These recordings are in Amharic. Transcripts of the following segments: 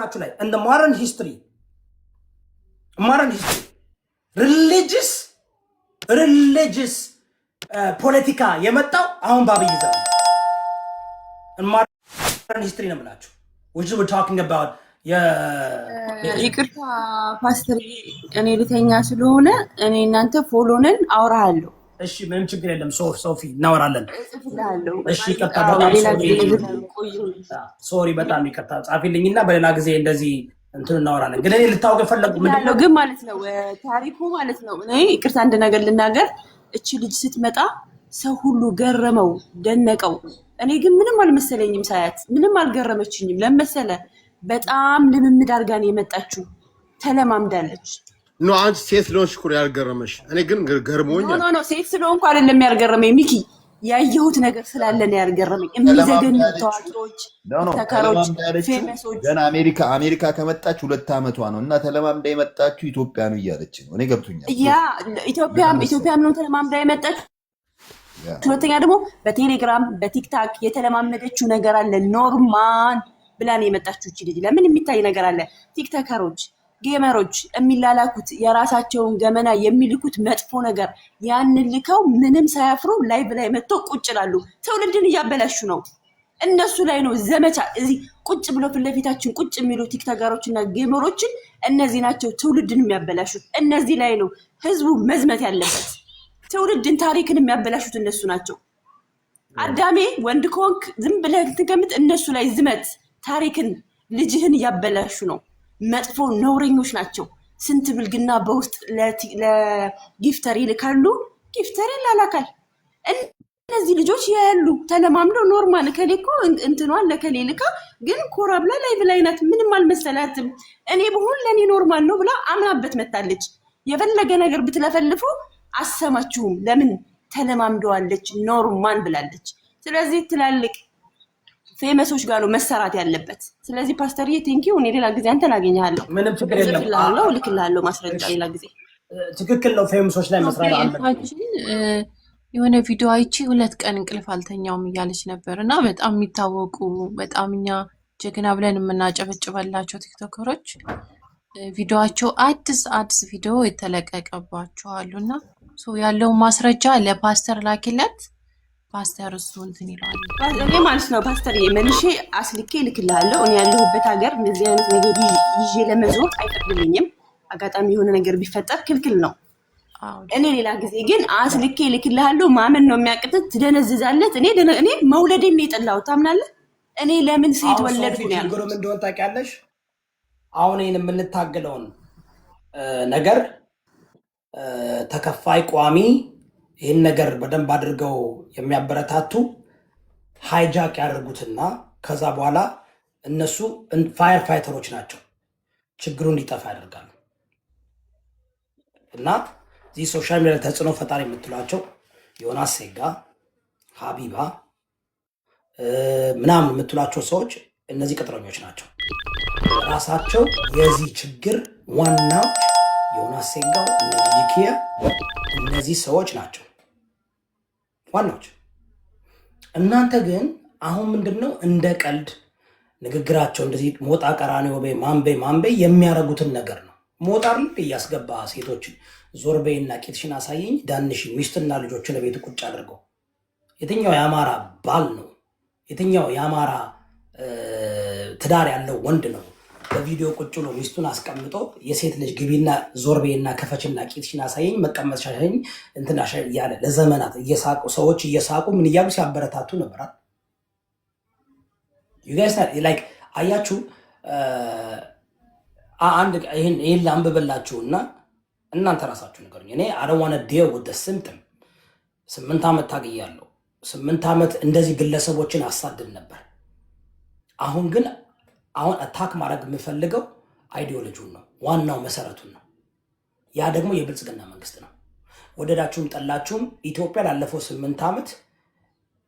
በነገራችሁ ላይ in the modern history religious ፖለቲካ የመጣው አሁን ባብይ ዘመን in modern history ነው የምላችሁ which we're talking about ይቅርታ ፓስተር እኔ ልተኛ ስለሆነ እኔ እናንተ ፎሎንን አውራለሁ እሺ ምንም ችግር የለም ሶፊ እናወራለን እሺ ሶሪ በጣም ይቅርታ ጻፊልኝና በሌላ ጊዜ እንደዚህ እንትን እናወራለን ግን እኔ ልታውቅ ፈለኩ ምንድነው ግን ማለት ነው ታሪኩ ማለት ነው እኔ ይቅርታ አንድ ነገር ልናገር እቺ ልጅ ስትመጣ ሰው ሁሉ ገረመው ደነቀው እኔ ግን ምንም አልመሰለኝም ሳያት ምንም አልገረመችኝም ለምሳሌ በጣም ልምምድ አርጋን የመጣችው ተለማምዳለች ኖ አንቺ ሴት ስለሆንሽ ኩር ያልገረመሽ እኔ ግን ገርሞኛል ኖ ሴት ስለሆንኩ አይደለም ያልገረመኝ ሚኪ ያየሁት ነገር ስላለ ነው ያልገረመኝ የሚዘገኑ ታዋቂዎች ተከሮች ፌመሶች ገና አሜሪካ ከመጣች 2 አመቷ ነው እና ተለማምዳ የመጣችው ኢትዮጵያ ነው እያለች ነው እኔ ገብቶኛል ያ ኢትዮጵያ ነው ተለማምዳ የመጣችው ሁለተኛ ደግሞ በቴሌግራም በቲክታክ የተለማመደችው ነገር አለ ኖርማል ብላን የመጣችው እቺ ልጅ ለምን የሚታይ ነገር አለ ቲክታከሮች ጌመሮች የሚላላኩት የራሳቸውን ገመና የሚልኩት መጥፎ ነገር ያን ልከው ምንም ሳያፍሩ ላይቭ ላይ መጥቶ ቁጭ ይላሉ ትውልድን እያበላሹ ነው እነሱ ላይ ነው ዘመቻ እዚህ ቁጭ ብሎ ፍለፊታችን ቁጭ የሚሉ ቲክታከሮችና ጌመሮችን እነዚህ ናቸው ትውልድን የሚያበላሹት እነዚህ ላይ ነው ህዝቡ መዝመት ያለበት ትውልድን ታሪክን የሚያበላሹት እነሱ ናቸው አዳሜ ወንድ ኮንክ ዝም ብለህ ትገምት እነሱ ላይ ዝመት ታሪክን ልጅህን ያበላሹ ነው መጥፎ ነውረኞች ናቸው ስንት ብልግና በውስጥ ለጊፍተር ይልካሉ ጊፍተር ይላላካል እነዚህ ልጆች ያያሉ ተለማምደው ኖርማል ከሌኮ እንትኗን ለከሌልካ ግን ኮራብላ ላይ ብላይናት ምንም አልመሰላትም እኔ በሁሉ ለኔ ኖርማል ነው ብላ አምናበት መጣለች የፈለገ ነገር ብትለፈልፉ አሰማችሁም ለምን ተለማምደዋለች ኖርማል ብላለች ስለዚህ ትላልቅ ፌመሶች ጋር ነው መሰራት ያለበት ስለዚህ ፓስተር ቴንኪው እኔ ሌላ ጊዜ አንተን አገኛለሁ ምንም ችግር የለም ልክልሃለሁ ማስረጃ ሌላ ጊዜ ትክክል ነው ፌመሶች ላይ መስራት አለበት የሆነ ቪዲዮ አይቺ 2 ቀን እንቅልፍ አልተኛውም እያለች ነበርና በጣም የሚታወቁ በጣም እኛ ጀግና ብለን የምናጨበጭበላቸው ቲክቶከሮች ቪዲዮአቸው አዲስ ቪዲዮ የተለቀቀባቸው አሉና ያለው ማስረጃ ለፓስተር ላኪለት ፓስተር እሱ እንትን ይላል እኔ ማለት ነው ፓስተር የመንሼ አስልኬ ልክልሃለሁ እኔ ያለሁበት ሀገር እንደዚህ አይነት ነገር ይዤ ለመዞር አይፈቅድልኝም አጋጣሚ የሆነ ነገር ቢፈጠር ክልክል ነው እኔ ሌላ ጊዜ ግን አስልኬ ልክልሃለሁ ማመን ነው የሚያቅተት ትደነዝዛለት እኔ መውለዴን ነው የጠላው ታምናለህ እኔ ለምን ሴት ወለድኩ ነው ያልኩት ምን እንደሆነ ታውቂያለሽ አሁን ይሄን የምንታገለውን ነገር ተከፋይ ቋሚ ይሄን ነገር በደንብ አድርገው የሚያበረታቱ ሃይጃክ ያደርጉትና ከዛ በኋላ እነሱ ፋየር ፋይተሮች ናቸው ችግሩን እንዲጠፋ ያደርጋሉ እና እዚህ ሶሻል ሚዲያ ተጽዕኖ ፈጣሪ የምትሏቸው ዮናስ ሴጋ ሀቢባ ምናምን የምትሏቸው ሰዎች እነዚህ ቅጥረኞች ናቸው ራሳቸው የዚህ ችግር ዋናው ዮናስ ሴጋው እነዚህ እነዚህ ሰዎች ናቸው ዋናዎች እናንተ ግን አሁን ምንድነው እንደ ቀልድ ንግግራቸው እንደዚህ ሞጣ ቀራኒዮ ማንቤ የሚያረጉትን ነገር ነው ሞጣር ያስገባ ሴቶችን ዞርቤና ቂጥሽን አሳየኝ ዳንሽ ሚስትና ልጆችን ለቤት ቁጭ አድርገው የትኛው ያማራ ባል ነው የትኛው ያማራ ትዳር ያለው ወንድ ነው በቪዲዮ ቁጭ ብሎ ሚስቱን አስቀምጦ የሴት ልጅ ግቢና ዞርቤና ከፈችና ቂጥሽን አሳየኝ መቀመጥ ሻሸኝ እንትና ያለ ለዘመናት እየሳቁ ሰዎች እየሳቁ ምን ይያሉ ሲያበረታቱ ነበር you guys like አያችሁ አንድ ይሄን ላንብበላችሁና እናንተ ራሳችሁ ንገሩኝ እኔ I don't want to deal with the symptom 8 አመት ታግያለሁ 8 አመት እንደዚህ ግለሰቦችን አሳድድ ነበር አሁን አታክ ማድረግ የምፈልገው አይዲዮሎጂውን ነው ዋናው መሰረቱን ነው ያ ደግሞ የብልጽግና መንግስት ነው ወደዳችሁም ጠላችሁም ኢትዮጵያ ላለፈው 8 አመት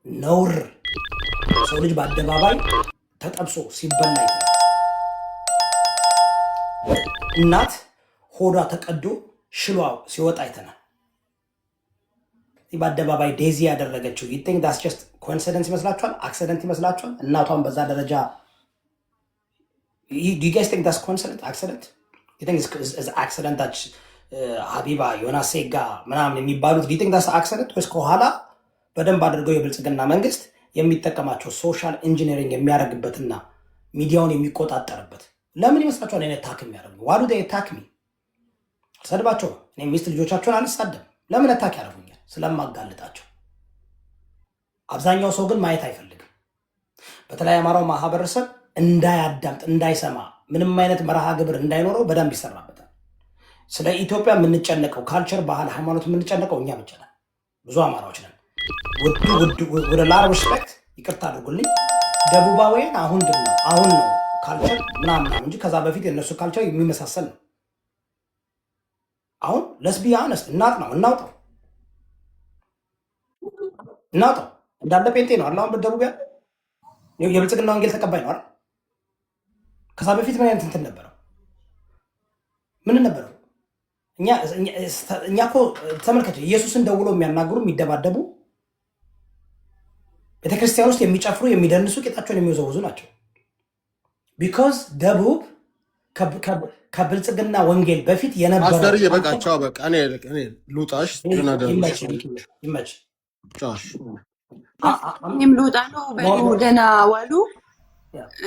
ነውር ሰው ልጅ በአደባባይ ተጠብሶ ሲበላ እናት ሆዷ ተቀዶ ሽሏ ሲወጣ አይተናል በአደባባይ ዴዚ ያደረገችው you think that's just coincidence ይመስላችኋል አክሲደንት ይመስላችኋል እናቷን በዛ ደረጃ Do you guys think that's accident? You think it's accident that ሀቢባ ዮናስ ሴጋ ምናምን የሚባሉት do you think that's accident? ወይስ ከኋላ በደንብ አድርገው የብልጽግና መንግስት የሚጠቀማቸው ሶሻል ኢንጂነሪንግ የሚያደርግበትና ሚዲያውን የሚቆጣጠርበት ለምን ይመስላችኋል? እኔ ታክ የሚያደርጉ ዋሉ ደ ታክ ሚ ሰድባቸው እኔ ሚስት ልጆቻቸውን አልሳደም። ለምን ታክ ያደርጉኛል? ስለማጋልጣቸው። አብዛኛው ሰው ግን ማየት አይፈልግም። በተለይ አማራው ማህበረሰብ እንዳያዳምጥ እንዳይሰማ ምንም አይነት መርሃ ግብር እንዳይኖረው በደንብ ይሰራበታል። ስለ ኢትዮጵያ የምንጨነቀው ካልቸር፣ ባህል፣ ሃይማኖት የምንጨነቀው እኛ ብቻ ነን። ብዙ አማራዎች ነን። ወደ ላር ሪስፔክት ይቅርታ አድርጉልኝ። ደቡባውያን አሁን ነው ካልቸር ምናምን እንጂ ከዛ በፊት የነሱ ካልቸር የሚመሳሰል ነው። አሁን ለስቢ አነስት እናውጣው እንዳለ ጴንጤ ነው አላሁን በደቡብ ያለ የብልጽግና ወንጌል ተቀባይ ነው አይደል? ከዛ በፊት ምን አይነት እንትን ነበረው? ምን ነበረው? እኛ እኮ ተመልከቱ፣ ኢየሱስን ደውሎ የሚያናግሩ የሚደባደቡ ቤተክርስቲያን ውስጥ የሚጨፍሩ የሚደንሱ ቄጣቸውን የሚወዘውዙ ናቸው። ቢኮዝ ደቡብ ከብልጽግና ወንጌል በፊት የነበረ አስደር የበቃቸው በቃ እኔ ሉጣሽ ይመች እኔም ልወጣ ነው። በሉ ደህና ዋሉ።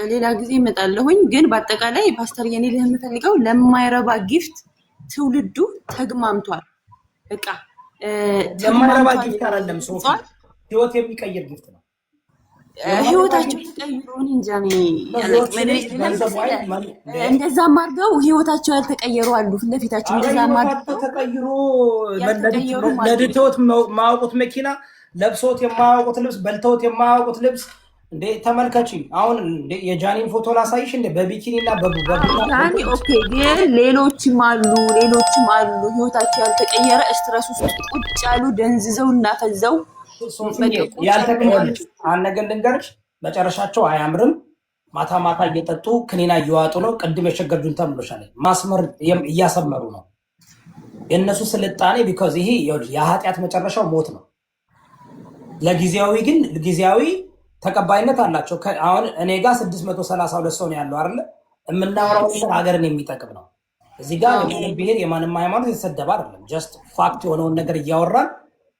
ሌላ ጊዜ እመጣለሁኝ። ግን በአጠቃላይ ፓስተር የኔ ልህ የምፈልገው ለማይረባ ጊፍት ትውልዱ ተግማምቷል። በቃ ለማይረባ ጊፍት አይደለም፣ ህይወት የሚቀይር ጊፍት ነው። ህይወታቸው ተቀይሮ እንጃ እንደዛም አድርገው ህይወታቸው ያልተቀየሩ አሉ። ፊት ለፊታቸው እንደዛም አድርገው ተቀይሮ ነድተውት ማያውቁት መኪና ለብሶት የማያውቁት ልብስ በልተውት የማያውቁት ልብስ እንዴ ተመልከቺ። አሁን የጃኒን ፎቶ ላሳይሽ እንዴ በቢኪኒ እና ጃኒ ኦኬ። ግን ሌሎችም አሉ ህይወታቸው ያልተቀየረ ስትረስ ውስጥ ቁጭ ያሉ ደንዝዘው እና ፈዘው ያልተቀየረች አንድ ነገር ልንገርሽ፣ መጨረሻቸው አያምርም። ማታ ማታ እየጠጡ ክኒና እየዋጡ ነው። ቅድም የሸገርጁን ተብሎሻል። ማስመር እያሰመሩ ነው የእነሱ ስልጣኔ። ቢኮዝ ይሄ የኃጢአት መጨረሻው ሞት ነው። ለጊዜያዊ ግን ጊዜያዊ ተቀባይነት አላቸው። አሁን እኔ ጋር 632 ሰው ነው ያለው አይደለ? የምናወራው ሀገርን የሚጠቅም ነው። እዚህ ጋር የማንም ብሄር የማንም ሃይማኖት የተሰደበ አይደለም። ጀስት ፋክት የሆነውን ነገር እያወራን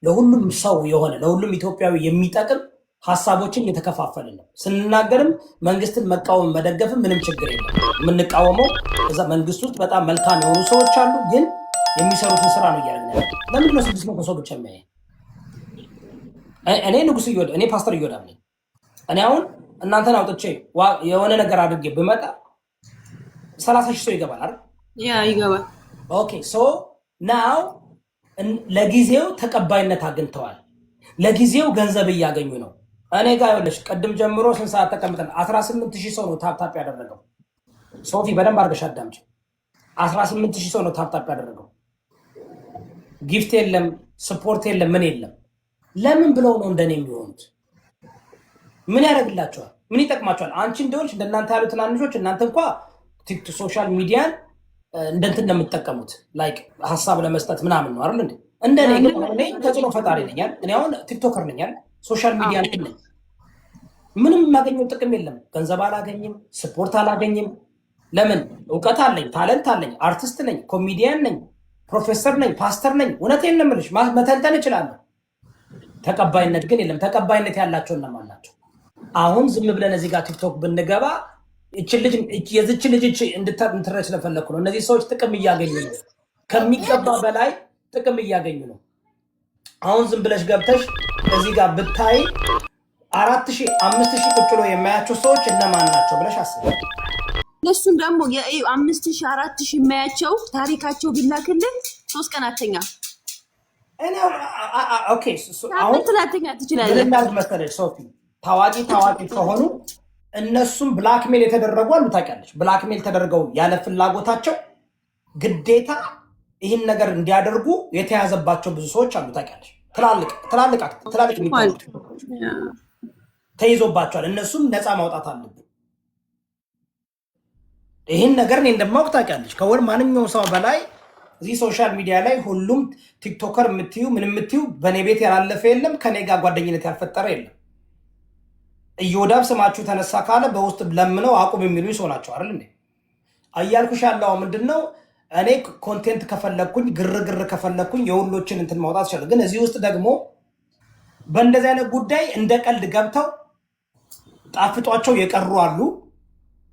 ለሁሉም ሰው የሆነ ለሁሉም ኢትዮጵያዊ የሚጠቅም ሀሳቦችን እየተከፋፈልን ነው። ስንናገርም መንግስትን መቃወም መደገፍም ምንም ችግር የለም። የምንቃወመው እዛ መንግስት ውስጥ በጣም መልካም የሆኑ ሰዎች አሉ፣ ግን የሚሰሩትን ስራ ነው እያደረግን ያለ። ለምንድን ነው 600 ሰው ብቻ የሚያይ? እኔ ንጉስ እኔ ፓስተር እዮዳብ ነኝ። እኔ አሁን እናንተን አውጥቼ የሆነ ነገር አድርጌ ብመጣ 30 ሺህ ሰው ይገባል አይደል? ይገባል። ኦኬ ሶ ናው ለጊዜው ተቀባይነት አግኝተዋል። ለጊዜው ገንዘብ እያገኙ ነው። እኔ ጋር ይኸውልሽ ቅድም ጀምሮ ስንት ሰዓት ተቀምጠን 18,000 ሰው ነው ታፕታፕ ያደረገው። ሶፊ በደንብ አድርገሽ አዳምጪ። 18,000 ሰው ነው ታፕታፕ ያደረገው። ጊፍት የለም፣ ስፖርት የለም፣ ምን የለም። ለምን ብለው ነው እንደኔ የሚሆኑት? ምን ያደርግላቸዋል? ምን ይጠቅማቸዋል? አንቺ እንደሆንሽ እንደናንተ ያሉ ትናንሾች እናንተ እንኳ ቲክቶክ ሶሻል ሚዲያን እንደንትን እንደምትጠቀሙት ላይክ ሀሳብ ለመስጠት ምናምን ነው አይደል እንዴ? እንደኔ ግን እኔ ተጽዕኖ ፈጣሪ ነኝ። እኔ አሁን ቲክቶከር ነኝ፣ ሶሻል ሚዲያ ነኝ። ምንም የማገኘው ጥቅም የለም። ገንዘብ አላገኝም፣ ስፖርት አላገኝም። ለምን? እውቀት አለኝ፣ ታለንት አለኝ፣ አርቲስት ነኝ፣ ኮሜዲያን ነኝ፣ ፕሮፌሰር ነኝ፣ ፓስተር ነኝ። እውነቴን ነው የምልሽ፣ መተንተን እችላለሁ። ተቀባይነት ግን የለም። ተቀባይነት ያላቸው እነማን ናቸው? አሁን ዝም ብለን እዚህ ጋር ቲክቶክ ብንገባ የዝች ልጅ እንድትረች ስለፈለኩ ነው። እነዚህ ሰዎች ጥቅም እያገኙ ነው፣ ከሚገባ በላይ ጥቅም እያገኙ ነው። አሁን ዝም ብለሽ ገብተሽ እዚህ ጋር ብታይ 4,000 5,000 ቁጭ ብሎ የማያቸው ሰዎች እነማን ናቸው ብለሽ አስብ። እነሱም ደግሞ 5,000 4,000 የማያቸው ታሪካቸው ቢላክልን 3 ቀን አተኛ አሁን ትላተኛ ትችላለህ መሰለሽ ሶፊ። ታዋቂ ከሆኑ እነሱም ብላክሜል የተደረጉ አሉ። ታውቂያለሽ፣ ብላክሜል ተደርገው ያለ ፍላጎታቸው ግዴታ ይህን ነገር እንዲያደርጉ የተያዘባቸው ብዙ ሰዎች አሉ። ታውቂያለሽ፣ ትላልቅ ተይዞባቸዋል። እነሱም ነፃ ማውጣት አለብን። ይህን ነገር እኔ እንደማውቅ ታውቂያለሽ። ከወር ማንኛውም ሰው በላይ እዚህ ሶሻል ሚዲያ ላይ ሁሉም ቲክቶከር የምትዩ ምን የምትዩ በእኔ ቤት ያላለፈ የለም፣ ከኔ ጋር ጓደኝነት ያልፈጠረ የለም። እዮዳብ ስማችሁ ተነሳ ካለ በውስጥ ለምነው አቁም የሚሉኝ ሰው ናቸው አይደል እንዴ? እያልኩሽ ያለው ምንድነው እኔ ኮንቴንት ከፈለኩኝ ግርግር ከፈለኩኝ የሁሎችን እንትን ማውጣት ይችላል። ግን እዚህ ውስጥ ደግሞ በእንደዚህ አይነት ጉዳይ እንደ ቀልድ ገብተው ጣፍጧቸው የቀሩ አሉ።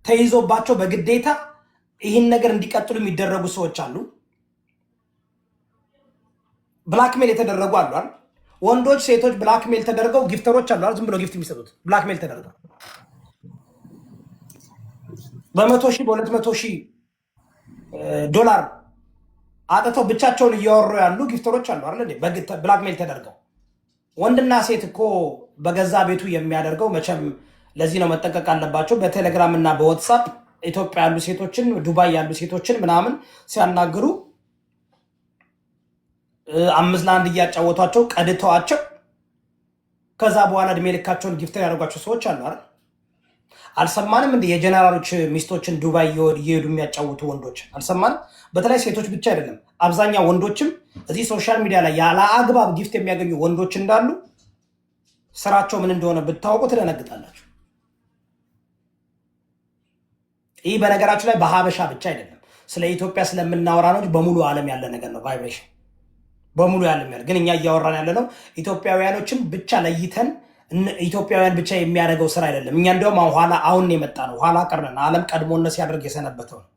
ተይዞባቸው በግዴታ ይህን ነገር እንዲቀጥሉ የሚደረጉ ሰዎች አሉ። ብላክሜል የተደረጉ አሉ። ወንዶች ሴቶች ብላክሜል ተደርገው ጊፍተሮች አሉ። ዝም ብሎ ጊፍት የሚሰጡት ብላክሜል ተደርገው በ100 ሺህ በ200 ሺህ ዶላር አጥተው ብቻቸውን እያወሩ ያሉ ጊፍተሮች አሉ አይደል? ብላክሜል ተደርገው። ወንድና ሴት እኮ በገዛ ቤቱ የሚያደርገው መቼም ለዚህ ነው መጠንቀቅ አለባቸው። በቴሌግራም እና በዋትሳፕ ኢትዮጵያ ያሉ ሴቶችን ዱባይ ያሉ ሴቶችን ምናምን ሲያናግሩ 5 ለ1 እያጫወቷቸው ቀድተዋቸው ከዛ በኋላ እድሜ ልካቸውን ጊፍተር ያደርጓቸው ሰዎች አሉ አይደል? አልሰማንም እንደ የጀነራሎች ሚስቶችን ዱባይ እየሄዱ የሚያጫውቱ ወንዶች አልሰማንም? በተለይ ሴቶች ብቻ አይደለም፣ አብዛኛው ወንዶችም እዚህ ሶሻል ሚዲያ ላይ ያለ አግባብ ጊፍት የሚያገኙ ወንዶች እንዳሉ ስራቸው ምን እንደሆነ ብታወቁ ትደነግጣላችሁ። ይህ በነገራችሁ ላይ በሀበሻ ብቻ አይደለም፣ ስለ ኢትዮጵያ ስለምናወራ ነው። በሙሉ ዓለም ያለ ነገር ነው። ቫይብሬሽን በሙሉ ያለም ያለ ግን እኛ እያወራን ያለ ነው ኢትዮጵያውያኖችን ብቻ ለይተን ኢትዮጵያውያን ብቻ የሚያደርገው ስራ አይደለም። እኛ እንደውም አሁን የመጣ ነው፣ ኋላ ቀርነን ዓለም ቀድሞነት ሲያደርግ የሰነበተው ነው።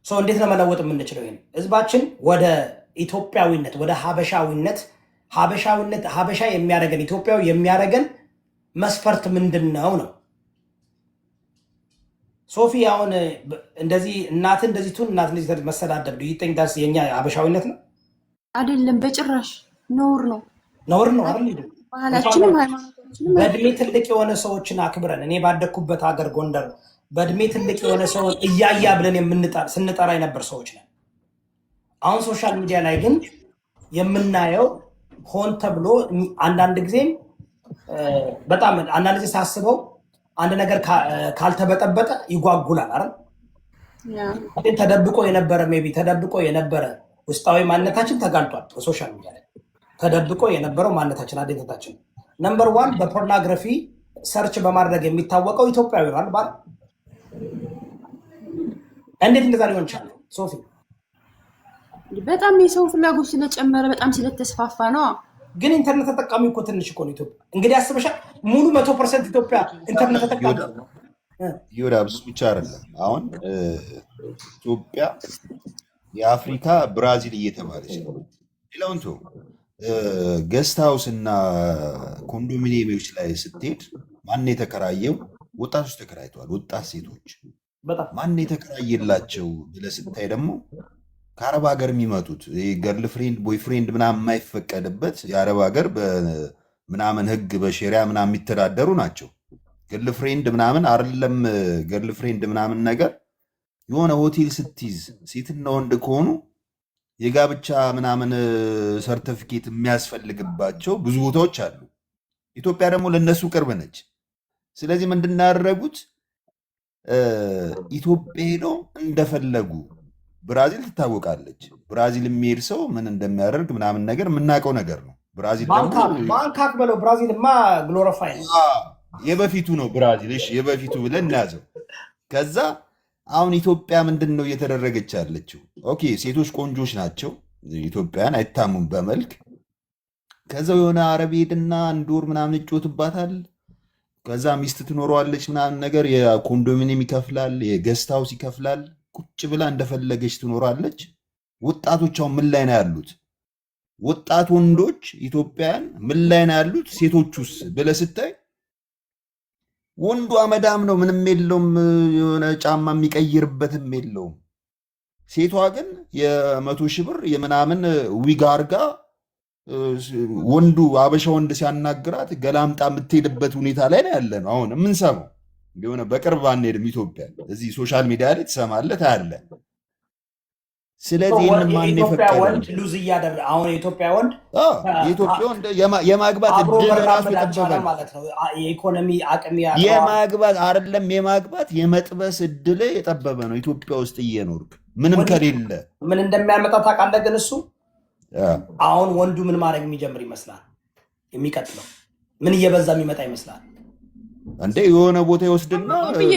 ሰው እንዴት ነው መለወጥ የምንችለው? ይሄን ህዝባችን ወደ ኢትዮጵያዊነት ወደ ሀበሻዊነት ሀበሻ የሚያደርገን ኢትዮጵያዊ የሚያደርገን መስፈርት ምንድን ነው ነው? ሶፊ አሁን እንደዚህ እናት እንደዚህ ቱን እናት እንደዚህ መሰዳደብ ይጠንዳስ የኛ ሀበሻዊነት ነው አይደለም? በጭራሽ ነውር ነው አይደል? ባህላችንም ሃይማኖታችንም። በእድሜ ትልቅ የሆነ ሰዎችን አክብረን እኔ ባደኩበት ሀገር ጎንደር በእድሜ ትልቅ የሆነ ሰው እያያ ብለን ስንጠራ የነበር ሰዎች ነን። አሁን ሶሻል ሚዲያ ላይ ግን የምናየው ሆን ተብሎ አንዳንድ ጊዜም በጣም አንዳንድ ጊዜ ሳስበው አንድ ነገር ካልተበጠበጠ ይጓጉላል አይደል? ተደብቆ የነበረ ውስጣዊ ማንነታችን ተጋልጧል። በሶሻል ሚዲያ ላይ ተደብቆ የነበረው ማንነታችን አይደንቲቲያችን ነምበር 1 በፖርኖግራፊ ሰርች በማድረግ የሚታወቀው ኢትዮጵያዊ ነው ባል። እንዴት እንደዛ ሊሆን ይችላል? ሶፊ በጣም የሰው ፍላጎት ስለጨመረ በጣም ስለተስፋፋ ነው። ግን ኢንተርኔት ተጠቃሚ እኮ ትንሽ እኮ ነው ኢትዮጵያ። እንግዲህ አስበሻል ሙሉ 100% ኢትዮጵያ ኢንተርኔት ተጠቃሚ ነው። ይወዳብስ ብቻ አይደለም። አሁን ኢትዮጵያ የአፍሪካ ብራዚል እየተባለች ነው። ሌላውን ተው፣ ገስት ሃውስ እና ኮንዶሚኒየሞች ላይ ስትሄድ ማን የተከራየው? ወጣቶች ተከራይተዋል። ወጣት ሴቶች ማን የተከራየላቸው ብለህ ስታይ ደግሞ ከአረብ ሀገር የሚመጡት ገርል ፍሬንድ ቦይ ፍሬንድ ምናምን የማይፈቀድበት የአረብ ሀገር ምናምን ህግ በሸሪያ ምናምን የሚተዳደሩ ናቸው። ገርል ፍሬንድ ምናምን አይደለም። ገርል ፍሬንድ ምናምን ነገር የሆነ ሆቴል ስትይዝ ሴትና ወንድ ከሆኑ የጋብቻ ምናምን ሰርተፊኬት የሚያስፈልግባቸው ብዙ ቦታዎች አሉ። ኢትዮጵያ ደግሞ ለነሱ ቅርብ ነች። ስለዚህ ምንድን ያደረጉት ኢትዮጵያ ሄደው እንደፈለጉ ብራዚል ትታወቃለች። ብራዚል የሚሄድ ሰው ምን እንደሚያደርግ ምናምን ነገር የምናውቀው ነገር ነው። ብራዚል ባንካክ በለው ብራዚልማ ግሎሪፋይ ነው። የበፊቱ ነው ብራዚል። እሺ የበፊቱ ብለን እናያዘው። ከዛ አሁን ኢትዮጵያ ምንድን ነው እየተደረገች ያለችው? ኦኬ ሴቶች ቆንጆች ናቸው፣ ኢትዮጵያን አይታሙም በመልክ። ከዛው የሆነ አረብ ሄድና 1 ወር ምናምን ይጮትባታል። ከዛ ሚስት ትኖረዋለች ምናምን ነገር፣ የኮንዶሚኒየም ይከፍላል፣ የገስት ሃውስ ይከፍላል። ቁጭ ብላ እንደፈለገች ትኖራለች። ወጣቶች አሁን ምን ላይ ነው ያሉት? ወጣት ወንዶች ኢትዮጵያን ምን ላይ ነው ያሉት? ሴቶቹስ ብለህ ስታይ ወንዱ አመዳም ነው፣ ምንም የለውም፣ የሆነ ጫማ የሚቀይርበትም የለውም። ሴቷ ግን የ100 ሺህ ብር የምናምን ዊግ አርጋ ወንዱ አበሻ ወንድ ሲያናግራት ገላምጣ የምትሄድበት ሁኔታ ላይ ነው ያለ ነው አሁን የምንሰማው። የሆነ በቅርብ አንሄድም ኢትዮጵያ፣ እዚህ ሶሻል ሚዲያ ላይ ትሰማለህ ታያለህ። ስለዚህ የኢትዮጵያ ወንድ ሉዝ እያደረገ አሁን የኢትዮጵያ ወንድ የማግባት እድል ራሱ የጠበበ ማለት ነው። የኢኮኖሚ አቅም የማግባት አይደለም የማግባት የመጥበስ እድል የጠበበ ነው። ኢትዮጵያ ውስጥ እየኖርክ ምንም ከሌለ ምን እንደሚያመጣ ታውቃለህ? ግን እሱ አሁን ወንዱ ምን ማድረግ የሚጀምር ይመስላል? የሚቀጥለው ምን እየበዛ የሚመጣ ይመስላል? እንዴ የሆነ ቦታ ይወስድና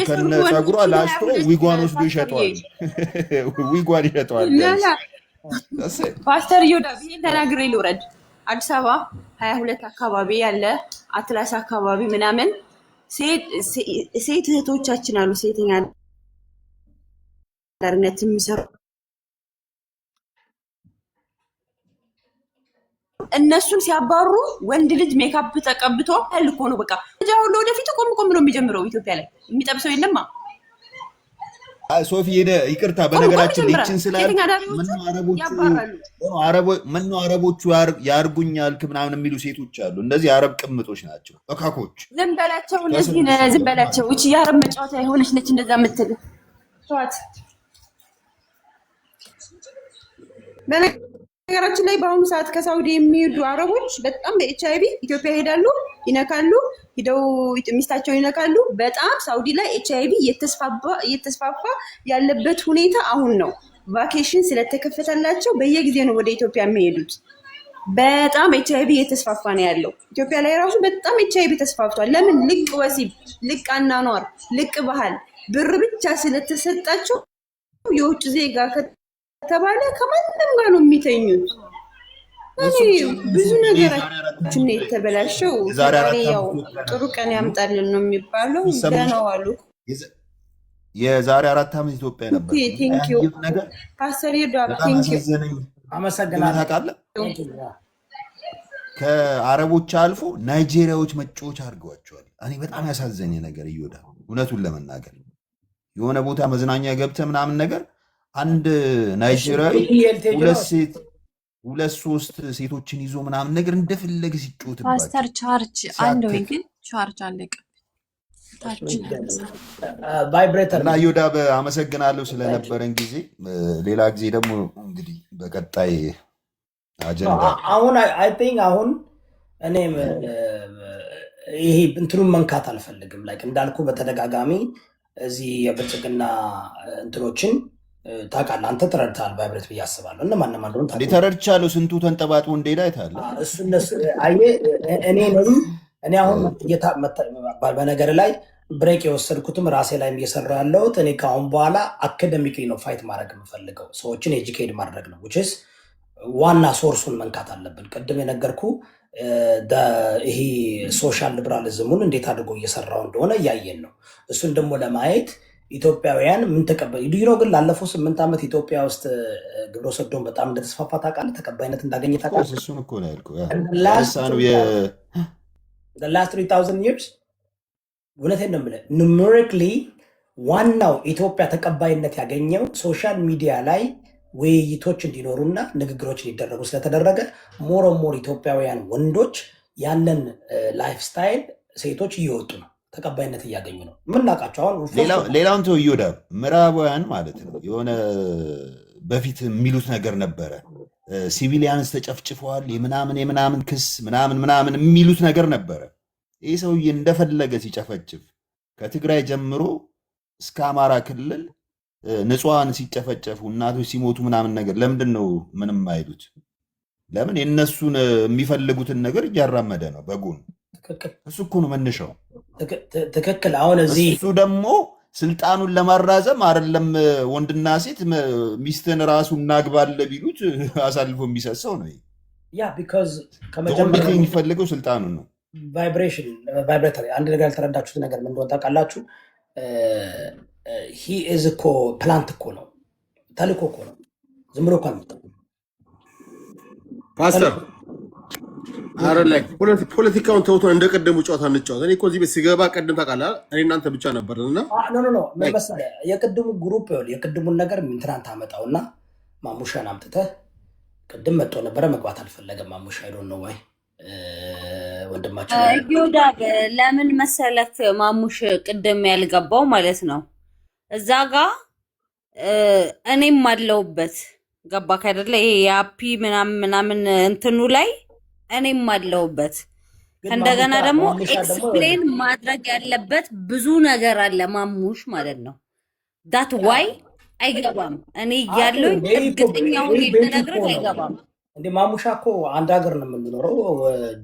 ከነ ጸጉሯ ላስቶ ዊጓን ወስዶ ይሸጠዋል። ዊጓን ይሸጠዋል። ፓስተር ዮዳ ይሄን ተናግሬ ልውረድ። አዲስ አበባ 22 አካባቢ ያለ አትላስ አካባቢ ምናምን ሴት እህቶቻችን አሉ ሴተኛ አዳሪነት የሚሰሩ እነሱን ሲያባሩ ወንድ ልጅ ሜካፕ ተቀብቶ ልኮ ነው በቃ ሁሉ ወደፊት ቆም ነው የሚጀምረው። ኢትዮጵያ ላይ የሚጠብሰው የለማ። ሶፊ ይቅርታ፣ በነገራችን ላይ ይችን ስላል ምነው አረቦቹ ያርጉኛል ምናምን የሚሉ ሴቶች አሉ። እንደዚህ አረብ ቅምጦች ናቸው፣ እካኮች። ዝም በላቸው፣ እነዚህ ዝም በላቸው። እቺ የአረብ መጫወቻ የሆነች ነች እንደዛ የምትል ተዋት። በነገራችን ላይ በአሁኑ ሰዓት ከሳውዲ የሚሄዱ አረቦች በጣም በኤችአይቪ ኢትዮጵያ ይሄዳሉ፣ ይነካሉ፣ ሂደው ሚስታቸው ይነካሉ። በጣም ሳውዲ ላይ ኤችአይቪ እየተስፋፋ ያለበት ሁኔታ አሁን ነው። ቫኬሽን ስለተከፈተላቸው በየጊዜው ነው ወደ ኢትዮጵያ የሚሄዱት። በጣም ኤችአይቪ እየተስፋፋ ነው ያለው። ኢትዮጵያ ላይ ራሱ በጣም ኤችአይቪ ተስፋፍቷል። ለምን? ልቅ ወሲብ፣ ልቅ አናኗር፣ ልቅ ባህል፣ ብር ብቻ ስለተሰጣቸው የውጭ ዜጋ ከተባለ ከማንም ጋር ነው የሚተኙት። ብዙ ነገራችን ነው የተበላሸው። ዛሬ ያው ጥሩ ቀን ያምጣልን ነው የሚባለው። ደህና ዋሉ። የዛሬ 4 ዓመት ኢትዮጵያ ነበር። ቴንኪው ፓስተር ይርዳው። ቴንኪው አመሰግናለሁ። ከአረቦች አልፎ ናይጄሪያዎች መጫወቻ አድርገዋቸዋል። እኔ በጣም ያሳዘኝ ነገር እየወዳ እውነቱን ለመናገር የሆነ ቦታ መዝናኛ ገብተ ምናምን ነገር አንድ ናይጄሪያዊ 2-3 ሴቶችን ይዞ ምናምን ነገር እንደፈለገ ሲጫወት ፓስተር ቻርጅ አለ ወይ? ግን ቻርጅ አለቀ። ቫይብሬተር እና ዮዳ አመሰግናለሁ ስለነበረን ጊዜ። ሌላ ጊዜ ደግሞ እንግዲህ በቀጣይ አጀንዳ አሁን አይ ቲንክ አሁን እኔም ይሄ እንትኑን መንካት አልፈልግም። ላይክ እንዳልኩ በተደጋጋሚ እዚህ የብልጽግና እንትኖችን ታውቃለህ፣ አንተ ተረድተሃል። ቫይብሬት ብዬ አስባለሁ። እነማን እንደሆነ ተረድቻለሁ። ስንቱ ተንጠባጥቦ እንደሄደ አይተሃል። እነሱ እኔ አሁን በነገር ላይ ብሬክ የወሰድኩትም ራሴ ላይ እየሰራ ያለሁት እኔ ከአሁን በኋላ አካደሚክ ነው ፋይት ማድረግ የምፈልገው ሰዎችን ኤጁኬት ማድረግ ነው። ዊችስ ዋና ሶርሱን መንካት አለብን። ቅድም የነገርኩ ይሄ ሶሻል ሊበራሊዝሙን እንዴት አድርጎ እየሰራው እንደሆነ እያየን ነው። እሱን ደግሞ ለማየት ኢትዮጵያውያን ምን ተቀበል ነው። ግን ላለፈው 8 ዓመት ኢትዮጵያ ውስጥ ግብረ ሰዶም በጣም እንደተስፋፋ ታውቃለህ፣ ተቀባይነት እንዳገኘ ታውቃለህ። እሱን እኮ ነው ያልኩህ። the last 3000 years እውነቴን ነው የምልህ ኑሜሪክሊ ዋናው ኢትዮጵያ ተቀባይነት ያገኘው ሶሻል ሚዲያ ላይ ውይይቶች እንዲኖሩና ንግግሮች እንዲደረጉ ስለተደረገ ሞር ኢትዮጵያውያን ወንዶች ያንን ላይፍ ስታይል ሴቶች እየወጡ ነው፣ ተቀባይነት እያገኙ ነው። ምናውቃቸው አሁን ሌላውን ተው እዮዳ ምዕራባውያን ማለት ነው የሆነ በፊት የሚሉት ነገር ነበረ። ሲቪሊያንስ ተጨፍጭፈዋል የምናምን ክስ ምናምን የሚሉት ነገር ነበረ። ይህ ሰውዬ እንደፈለገ ሲጨፈጭፍ ከትግራይ ጀምሮ እስከ አማራ ክልል ንጹሐን ሲጨፈጨፉ እናቶች ሲሞቱ ምናምን ነገር ለምንድን ነው ምንም አይሉት? ለምን? የእነሱን የሚፈልጉትን ነገር እያራመደ ነው በጎን። እሱ እኮ ነው መነሻው። ትክክል። አሁን እሱ ደግሞ ስልጣኑን ለማራዘም አይደለም ወንድና ሴት ሚስትን ራሱ እናግባለ ቢሉት አሳልፎ የሚሰሰው ነው። ያ ቢኮዝ ከመጀመሪያ የሚፈልገው ስልጣኑን ነው። ቫይብሬተር አንድ ነገር ያልተረዳችሁት ነገር ምን እንደሆነ ታውቃላችሁ? ሂ ኢዝ እኮ ፕላንት እኮ ነው፣ ተልኮ እኮ ነው። ዝም ብሎ እኮ አልመጣም። ፓስተር አረ ላይ ፖለቲካውን ተውቶ እንደ ቀደሙ ጨዋታ እንጫወት። እኔ እኮ እዚህ ቤት ሲገባ ቀድም ታውቃለህ፣ እኔ እናንተ ብቻ ነበርና ኖ ምን መሰለህ የቅድሙ ግሩፕ የቅድሙን ነገር ትናንት አመጣውና ማሙሻን አምጥተህ ቅድም መጥቶ ነበረ፣ መግባት አልፈለገም ማሙሻ። አይዶ ነው ወይ ወንድማችን ይሁዳ ለምን መሰለክ ማሙሽ ቅድም ያልገባው ማለት ነው። እዛ ጋ እኔም አለውበት ገባ ካይደለ ይሄ የአፒ ምናምን እንትኑ ላይ እኔም አለውበት። እንደገና ደግሞ ኤክስፕሌን ማድረግ ያለበት ብዙ ነገር አለ ማሙሽ ማለት ነው። ዳት ዋይ አይገባም። እኔ ያለው እርግጠኛውን ልነግርህ አይገባም። እንዴ ማሙሻ እኮ አንድ ሀገር ነው የምንኖረው።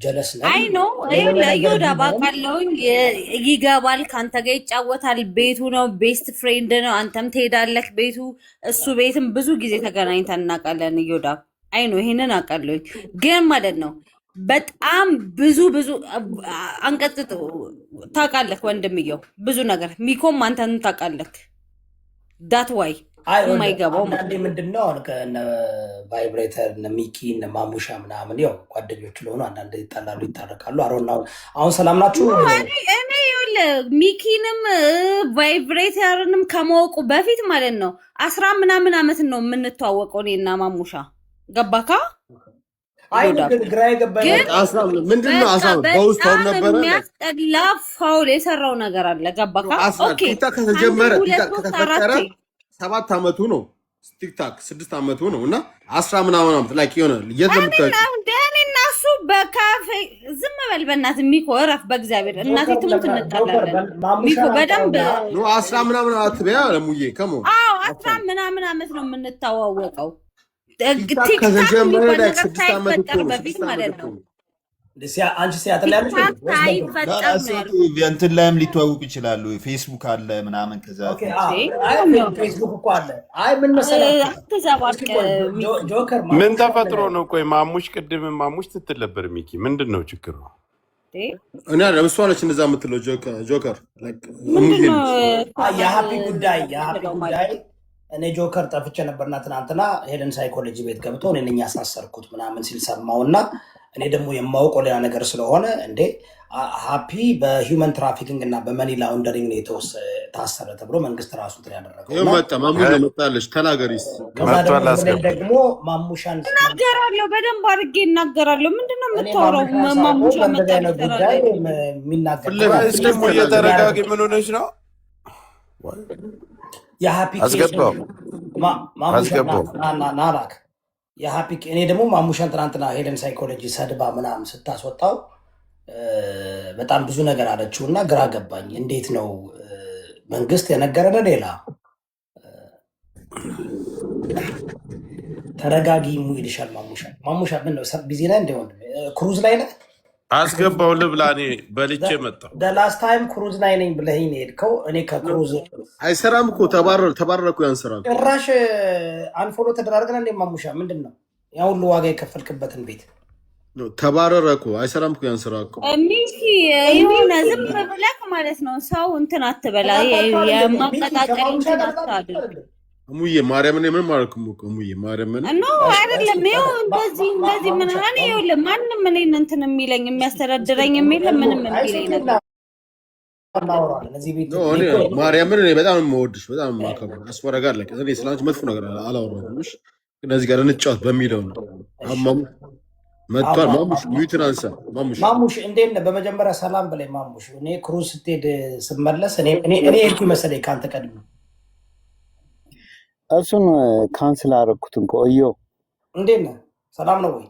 ጀለስ ነን። አይ ነው ለዮዳ ባቃለውኝ ይገባል፣ ካንተ ጋር ይጫወታል። ቤቱ ነው፣ ቤስት ፍሬንድ ነው። አንተም ትሄዳለህ ቤቱ፣ እሱ ቤትም ብዙ ጊዜ ተገናኝተን እናውቃለን። ዮዳ አይ ነው ይሄንን አውቃለሁኝ። ግን ማለት ነው በጣም ብዙ አንቀጥጥ ታውቃለህ ወንድምየው፣ ብዙ ነገር ሚኮም አንተን ታውቃለህ። ዳት ዋይ የማይገባው አንዳንዴ ምንድን ነው አሁን ከእነ ቫይብሬተር እነ ሚኪ እነ ማሙሻ ምናምን ያው ጓደኞች ለሆኑ አንዳንድ ይጣላሉ ይታረቃሉ። አሁን ሰላም ናችሁ? እኔ ሚኪንም ቫይብሬተርንም ከማወቁ በፊት ማለት ነው 10 ምናምን ዓመት ነው የምንተዋወቀው እኔና ማሙሻ። ገባካ? ግራ የገባኝ ምንድነው በውስጥ ነበረ የሚያስጠላ ፋውል የሰራው ነገር አለ። ገባካ? ከተጀመረ ከተፈጠረ 7 ዓመቱ ነው። ቲክታክ 6 ዓመቱ ነው እና 10 ምናምን ዓመት ላይ የሆነ እኔና እሱ በካፌ ዝም በል በእናትህ ሚኮ እረፍ፣ በእግዚአብሔር እናቴ ትሙት እንጣላለን። ሚኮ በደንብ 10 ምናምን አትበያ ለሙዬ ከሞ 10 ምናምን ዓመት ነው የምንተዋወቀው። ቲክታክ ከተጀመረ ላይ 6 ዓመት በፊት ማለት ነው። አንቺ ሲያትል እንትን ላይም ሊተዋወቁ ይችላሉ። ፌስቡክ አለ ምናምን ከዛ ፌስቡክ እኮ አለ። አይ ምን መሰለህ ምን ተፈጥሮ ነው? ቆይ ማሙሽ ቅድም ማሙሽ ስትል ነበር ሚኪ፣ ምንድን ነው ችግሩ? እኔ ለምሷ ነች እንደዛ የምትለው ጆከር የሀፒ ጉዳይ እኔ ጆከር ጠፍቼ ነበርና ትናንትና ሄደን ሳይኮሎጂ ቤት ገብቶ እኔ ነኝ ያሳሰርኩት ምናምን ሲል ሰማውና እኔ ደግሞ የማውቀው ሌላ ነገር ስለሆነ እንዴ ሀፒ በሂውመን ትራፊኪንግ እና በመኒ ላውንደሪንግ ነው ታሰረ ተብሎ መንግስት ራሱ ያደረገው መጣለች። ተናገሪስ ደግሞ ማሙሻን እናገራለሁ፣ በደንብ አድርጌ እናገራለሁ። ምንድነው የምታወራው? ማሙሻ ጉዳይ የሚናገር ደግሞ እየተረጋጊ ምን ሆነች ነው የሀፒ ናላክ የሀፒ እኔ ደግሞ ማሙሻን ትናንትና ሄደን ሳይኮሎጂ ሰድባ ምናምን ስታስወጣው በጣም ብዙ ነገር አለችው እና ግራ ገባኝ። እንዴት ነው መንግስት የነገረን ሌላ ተረጋጊ ይልሻል። ማሙሻ ምን ነው ቢዚ ላይ እንደሆነ ክሩዝ ላይ ነህ? አስገባው ልብላ እኔ በልቼ መጣሁ። ላስት ታይም ክሩዝ ላይ ነኝ ብለኸኝ ሄድከው። እኔ ከክሩዝ አይሰራም እኮ ተባረርኩ። ያን ስራ ጭራሽ አንፎሎ ተደራርገን እንደ ማሙሻ ምንድን ነው ያ ሁሉ ዋጋ የከፈልክበትን ቤት ተባረረ እኮ አይሰራም እኮ ያን ስራ እኮ ሚኪ የሆነ ዝም ብለህ ማለት ነው ሰው እንትን አትበላ። የማቀጣጠል እንትን አታድርግ። እሙዬ ማርያምን ምን ማለኩም እኮ እሙዬ ማርያምን ኖ አይደለም። ይኸው እንደዚህ ምን አለ ይኸውልህ፣ ማንም እኔን እንትን የሚለኝ የሚያስተዳድረኝ የሚል ምንም የሚለኝ ነገር ማርያምን እኔ በጣም የምወድሽ በጣም የማከብር አስወረጋለሁ። እኔ ስላንቺ መጥፎ ነገር አላወራሁም። እነዚህ ጋር እንጫወት በሚለው ነው። መጥቷል። ማሙሽ ሚዩትን አንሳ። ማሙሽ እንዴት ነህ? በመጀመሪያ ሰላም በላይ ማሙሽ። እኔ ክሩዝ ስትሄድ ስመለስ እኔ ሄድኩ መሰለኝ ከአንተ ቀድሞ። እሱን ካንስል አደረኩት እኮ። እዮ እንዴት ነህ? ሰላም ነው ወይ?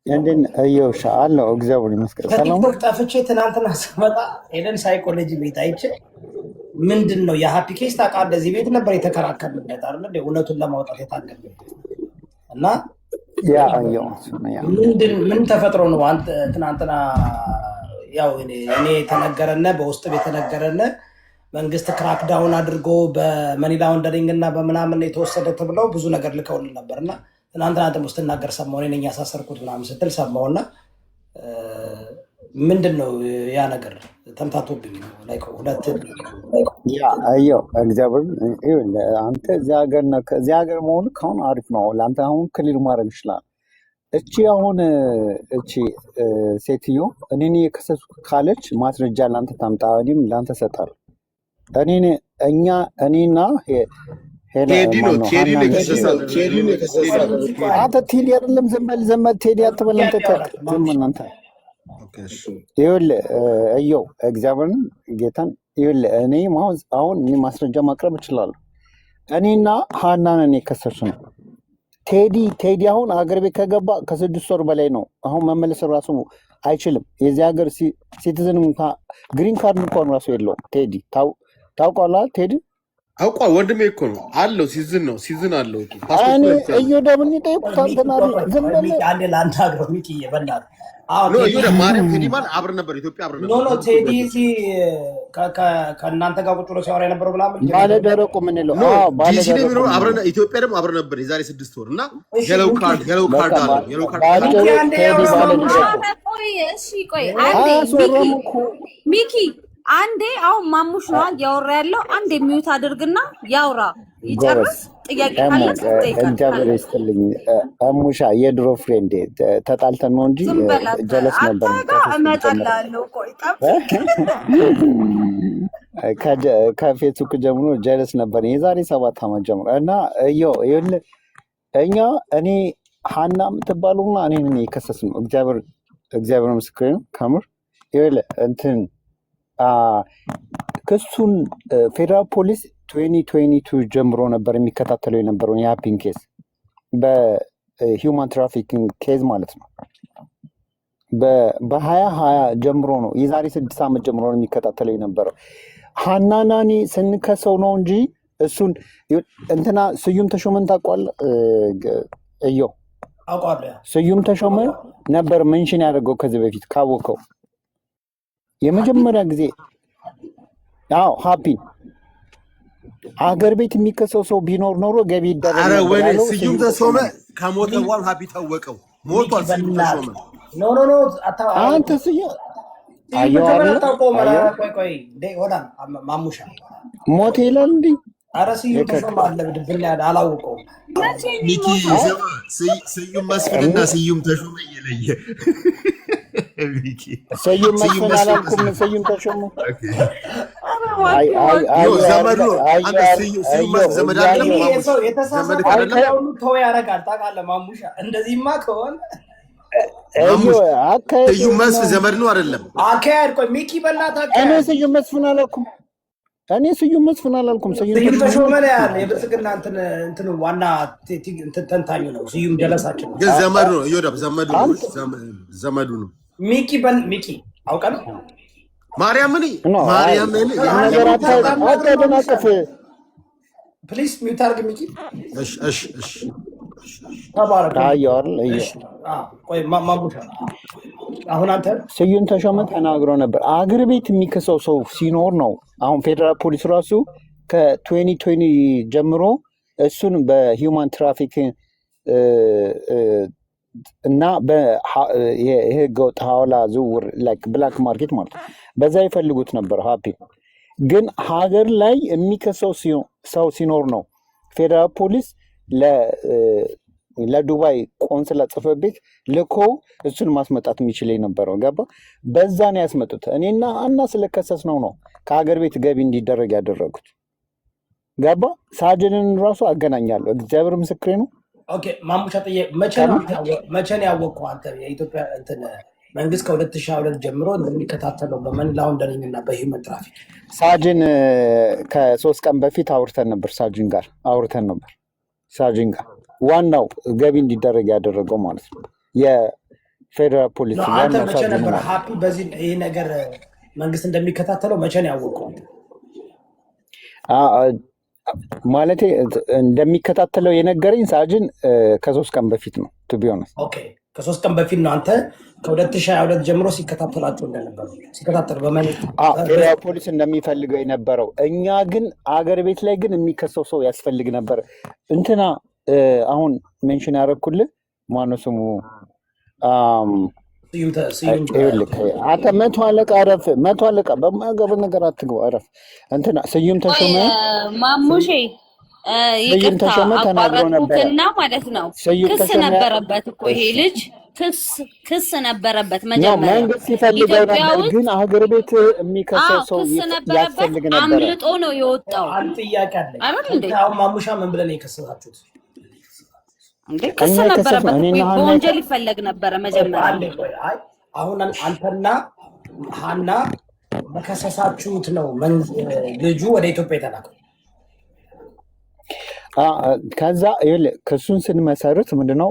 እንዴት እዮ አለው። እግዚአብሔር ይመስገን ሰላም ነው። ጠፍቼ ትናንትና ስመጣ ሄደን ሳይኮሎጂ ቤት አይቼ ምንድን ነው የሀፒ ኬስ ታውቃለህ? እዚህ ቤት ነበር የተከራከርንበት አይደል? እውነቱን ለማውጣት የታገልበት እና ምን ተፈጥሮ ነው? አንተ ትናንትና ያው እኔ የተነገረነ በውስጥ የተነገረነ መንግስት ክራክዳውን አድርጎ በመኒ ላውንደሪንግ እና በምናምን የተወሰደ ተብለው ብዙ ነገር ልከውልን ነበር እና ትናንትና አንተ ስትናገር ሰማሁ። እኔ ነኝ ያሳሰርኩት ምናምን ስትል ሰማሁና ምንድን ነው ያ ነገር? ተምታቶብኝ ነው ሁለት እግዚአብሔር አንተ እዚህ ሀገር መሆኑ ከአሁን አሪፍ ነው። ለአንተ አሁን ክሊር ማድረግ ይችላል። እቺ አሁን እቺ ሴትዮ እኔን የከሰሱ ካለች ማስረጃ ለአንተ ታምጣ፣ እኔም ለአንተ እሰጣለሁ። እኔና አንተ ቴዲ አይደለም ዘመድ ቴዲ አትበል አንተ ይኸውልህ እየው እግዚአብሔርን ጌታን ይኸውልህ እኔ አሁን እኔ ማስረጃ ማቅረብ እችላለሁ። እኔና ሀናን እኔ ከሰሱ ነው። ቴዲ አሁን አገር ቤት ከገባ ከ6 ወር በላይ ነው። አሁን መመለስ ራሱ አይችልም። የዚህ ሀገር ሲቲዝን ግሪን ካርድ እንኳን ራሱ የለውም። ቴዲ ታውቃለህ? ቴዲ አውቋል። ወንድሜ እኮ ነው አለው። ሲዝን አለው። እኔ እዩ ደምን ጠይቁት። አንተና ዝም ብለህ አንዴ ላናግረው ሚኪ በእናትህ ማርያም ቴዲ ማለት አብረን ነበር፣ ኢትዮጵያ አብረን ነበር። ኖ ቴዲ ከእናንተ ጋር ቁጭ ብሎ ሲያወራ የነበረው ምናምን ባለደረቁ ምንለው አብረን ኢትዮጵያ ደግሞ አብረን ነበር የዛሬ 6 ወር እና የለው ካርድ አለው። ሚኪ አንዴ አሁን ማሙሽ ነው እያወራ ያለው። አንዴ ሚዩት አድርግና ያውራ ይጨርስ። ጥያቄ ካለ እግዚአብሔር ይስጥልኝ። አሙሻ የድሮ ፍሬንዴ ተጣልተን ነው እንጂ ጀለስ ነበር። እመጣላለሁ። ቆይ ከፌስቡክ ጀምሮ ጀለስ ነበር የዛሬ 7 ዓመት ጀምሮ እና እኔ ሀና የምትባሉና እኔን የከሰስ ነው። እግዚአብሔር ምስክሬ ነው። ከምር እንትን ክሱን ፌዴራል ፖሊስ 2022 ጀምሮ ነበር የሚከታተለው የነበረውን የሀፒን ኬስ በሂውማን ትራፊኪንግ ኬዝ ማለት ነው። በ2020 ጀምሮ ነው የዛሬ 6 ዓመት ጀምሮ ነው የሚከታተለው የነበረው። ሀናናኒ ስንከሰው ነው እንጂ እሱን እንትና ስዩም ተሾመን ታውቀዋለህ? ስዩም ተሾመ ነበር ሜንሽን ያደርገው ከዚህ በፊት ካወቀው የመጀመሪያ ጊዜ ሀፒን አገር ቤት የሚከሰው ሰው ቢኖር ኖሮ ገቢ ይደረግ። አረ ወይኔ ስዩም ተሾመ ከሞተ በኋላ ሀፒ ታወቀው ሞቷል። ስዩም ተሾመ ኖ አንተ ማሙሻ ሞት ይላል እንዲ። አረ ስዩም ተሾመ አለ ብድብና አላውቀውም። ሚኪ ስዩም መስፍንና ስዩም ተሾመ እየለየ ስዩም መስፍን አላልኩም። ስዩም ተሾመ ዘመድ ነው። ዘመድ አይደለም። ተው ያደርጋል። ታውቃለህ ማሙሻ እንደዚህማ ከሆነ ስዩም መስፍን ዘመድ ነው አይደለም። አካሄድ ቆይ ሚኪ በእናትህ እኔ ስዩም መስፍን አላልኩም። ስዩም ተሾመ ላይ ያለ የብልጽግና እንትን ዋና ተንታኙ ነው። ስዩም ጀለሳችን ግን ዘመዱ ነው። ይወዳብ ዘመዱ ነው። ሚኪ አውቀህ ነው ማርያምን ነገር አታደናቅፍ ፕሊስ ሚውት አድርግ ሚኪ። እሺ ተባረክ። ቆይ ማሙሻ አሁን አንተ ስዩም ተሾመ ተናግሮ ነበር። አገር ቤት የሚከሰው ሰው ሲኖር ነው። አሁን ፌዴራል ፖሊስ ራሱ ከ2020 ጀምሮ እሱን በሂውማን ትራፊክ እና የህገወጥ ሐዋላ ዝውውር ላይክ ብላክ ማርኬት ማለት ነው፣ በዛ ይፈልጉት ነበር። ሀፒ ግን ሀገር ላይ የሚከሰው ሰው ሲኖር ነው ፌዴራል ፖሊስ ለዱባይ ቆንስላ ጽሕፈት ቤት ልኮ እሱን ማስመጣት የሚችል የነበረው ገባ። በዛ ነው ያስመጡት። እኔና አና ስለከሰስ ነው ከሀገር ቤት ገቢ እንዲደረግ ያደረጉት ገባ። ሳጅንን ራሱ አገናኛለሁ። እግዚአብሔር ምስክሬ ነው። ኦኬ ማሙሻ መቼ ነው ያወቅኸው አንተ? የኢትዮጵያ መንግስት ከ2022 ጀምሮ እንደሚከታተለው በመኒ ላውንደሪንግ እና በሂውመን ትራፊክ ሳጅን ከ3 ቀን በፊት አውርተን ነበር። ሳጅን ጋር ዋናው ገቢ እንዲደረግ ያደረገው ማለት ነው የፌዴራል ፖሊስ ዋናው ሳጅን ነበር። ሀፒ በዚህ ይሄ ነገር መንግስት እንደሚከታተለው መቼ ነው ያወቅኸው? ማለት እንደሚከታተለው የነገረኝ ሳጅን ከ3 ቀን በፊት ነው። ቱቢሆነስ ከ3 ቀን በፊት ነው። አንተ ከ2022 ጀምሮ ሲከታተላቸው እንደነበረ ሲከታተሉ ፌዴራል ፖሊስ እንደሚፈልገው የነበረው። እኛ ግን አገር ቤት ላይ ግን የሚከሰው ሰው ያስፈልግ ነበር። እንትና አሁን ሜንሽን ያደረኩልህ ማነው ስሙ? አንተ 100 አለቃ አረፍ። 100 አለቃ በማገብ ነገር አትግባ አረፍ። እንትና ስዩም ተሾመ ማሙሼ ይቅርታ አቋረጥኩና ማለት ነው። ክስ ነበረበት እኮ ይሄ ልጅ ክስ ነበረበት መጀመሪያ መንግስት ይፈልገው ነበር። ግን ሀገር ቤት የሚከሰው ሰው ያስፈልግ ነበር። አምልጦ ነው የወጣው። አንተ ጥያቄ አለኝ አይደል? ማሙሻ ምን ብለን የከሰሳችሁት እንዴ? ክስ ነበረበት እኮ በወንጀል ይፈለግ ነበረ መጀመሪያ። አሁን አንተና ሀና በከሰሳችሁት ነው ልጁ ወደ ኢትዮጵያ የተላከው። ከዛ ክሱን ስንመሰርት ምንድነው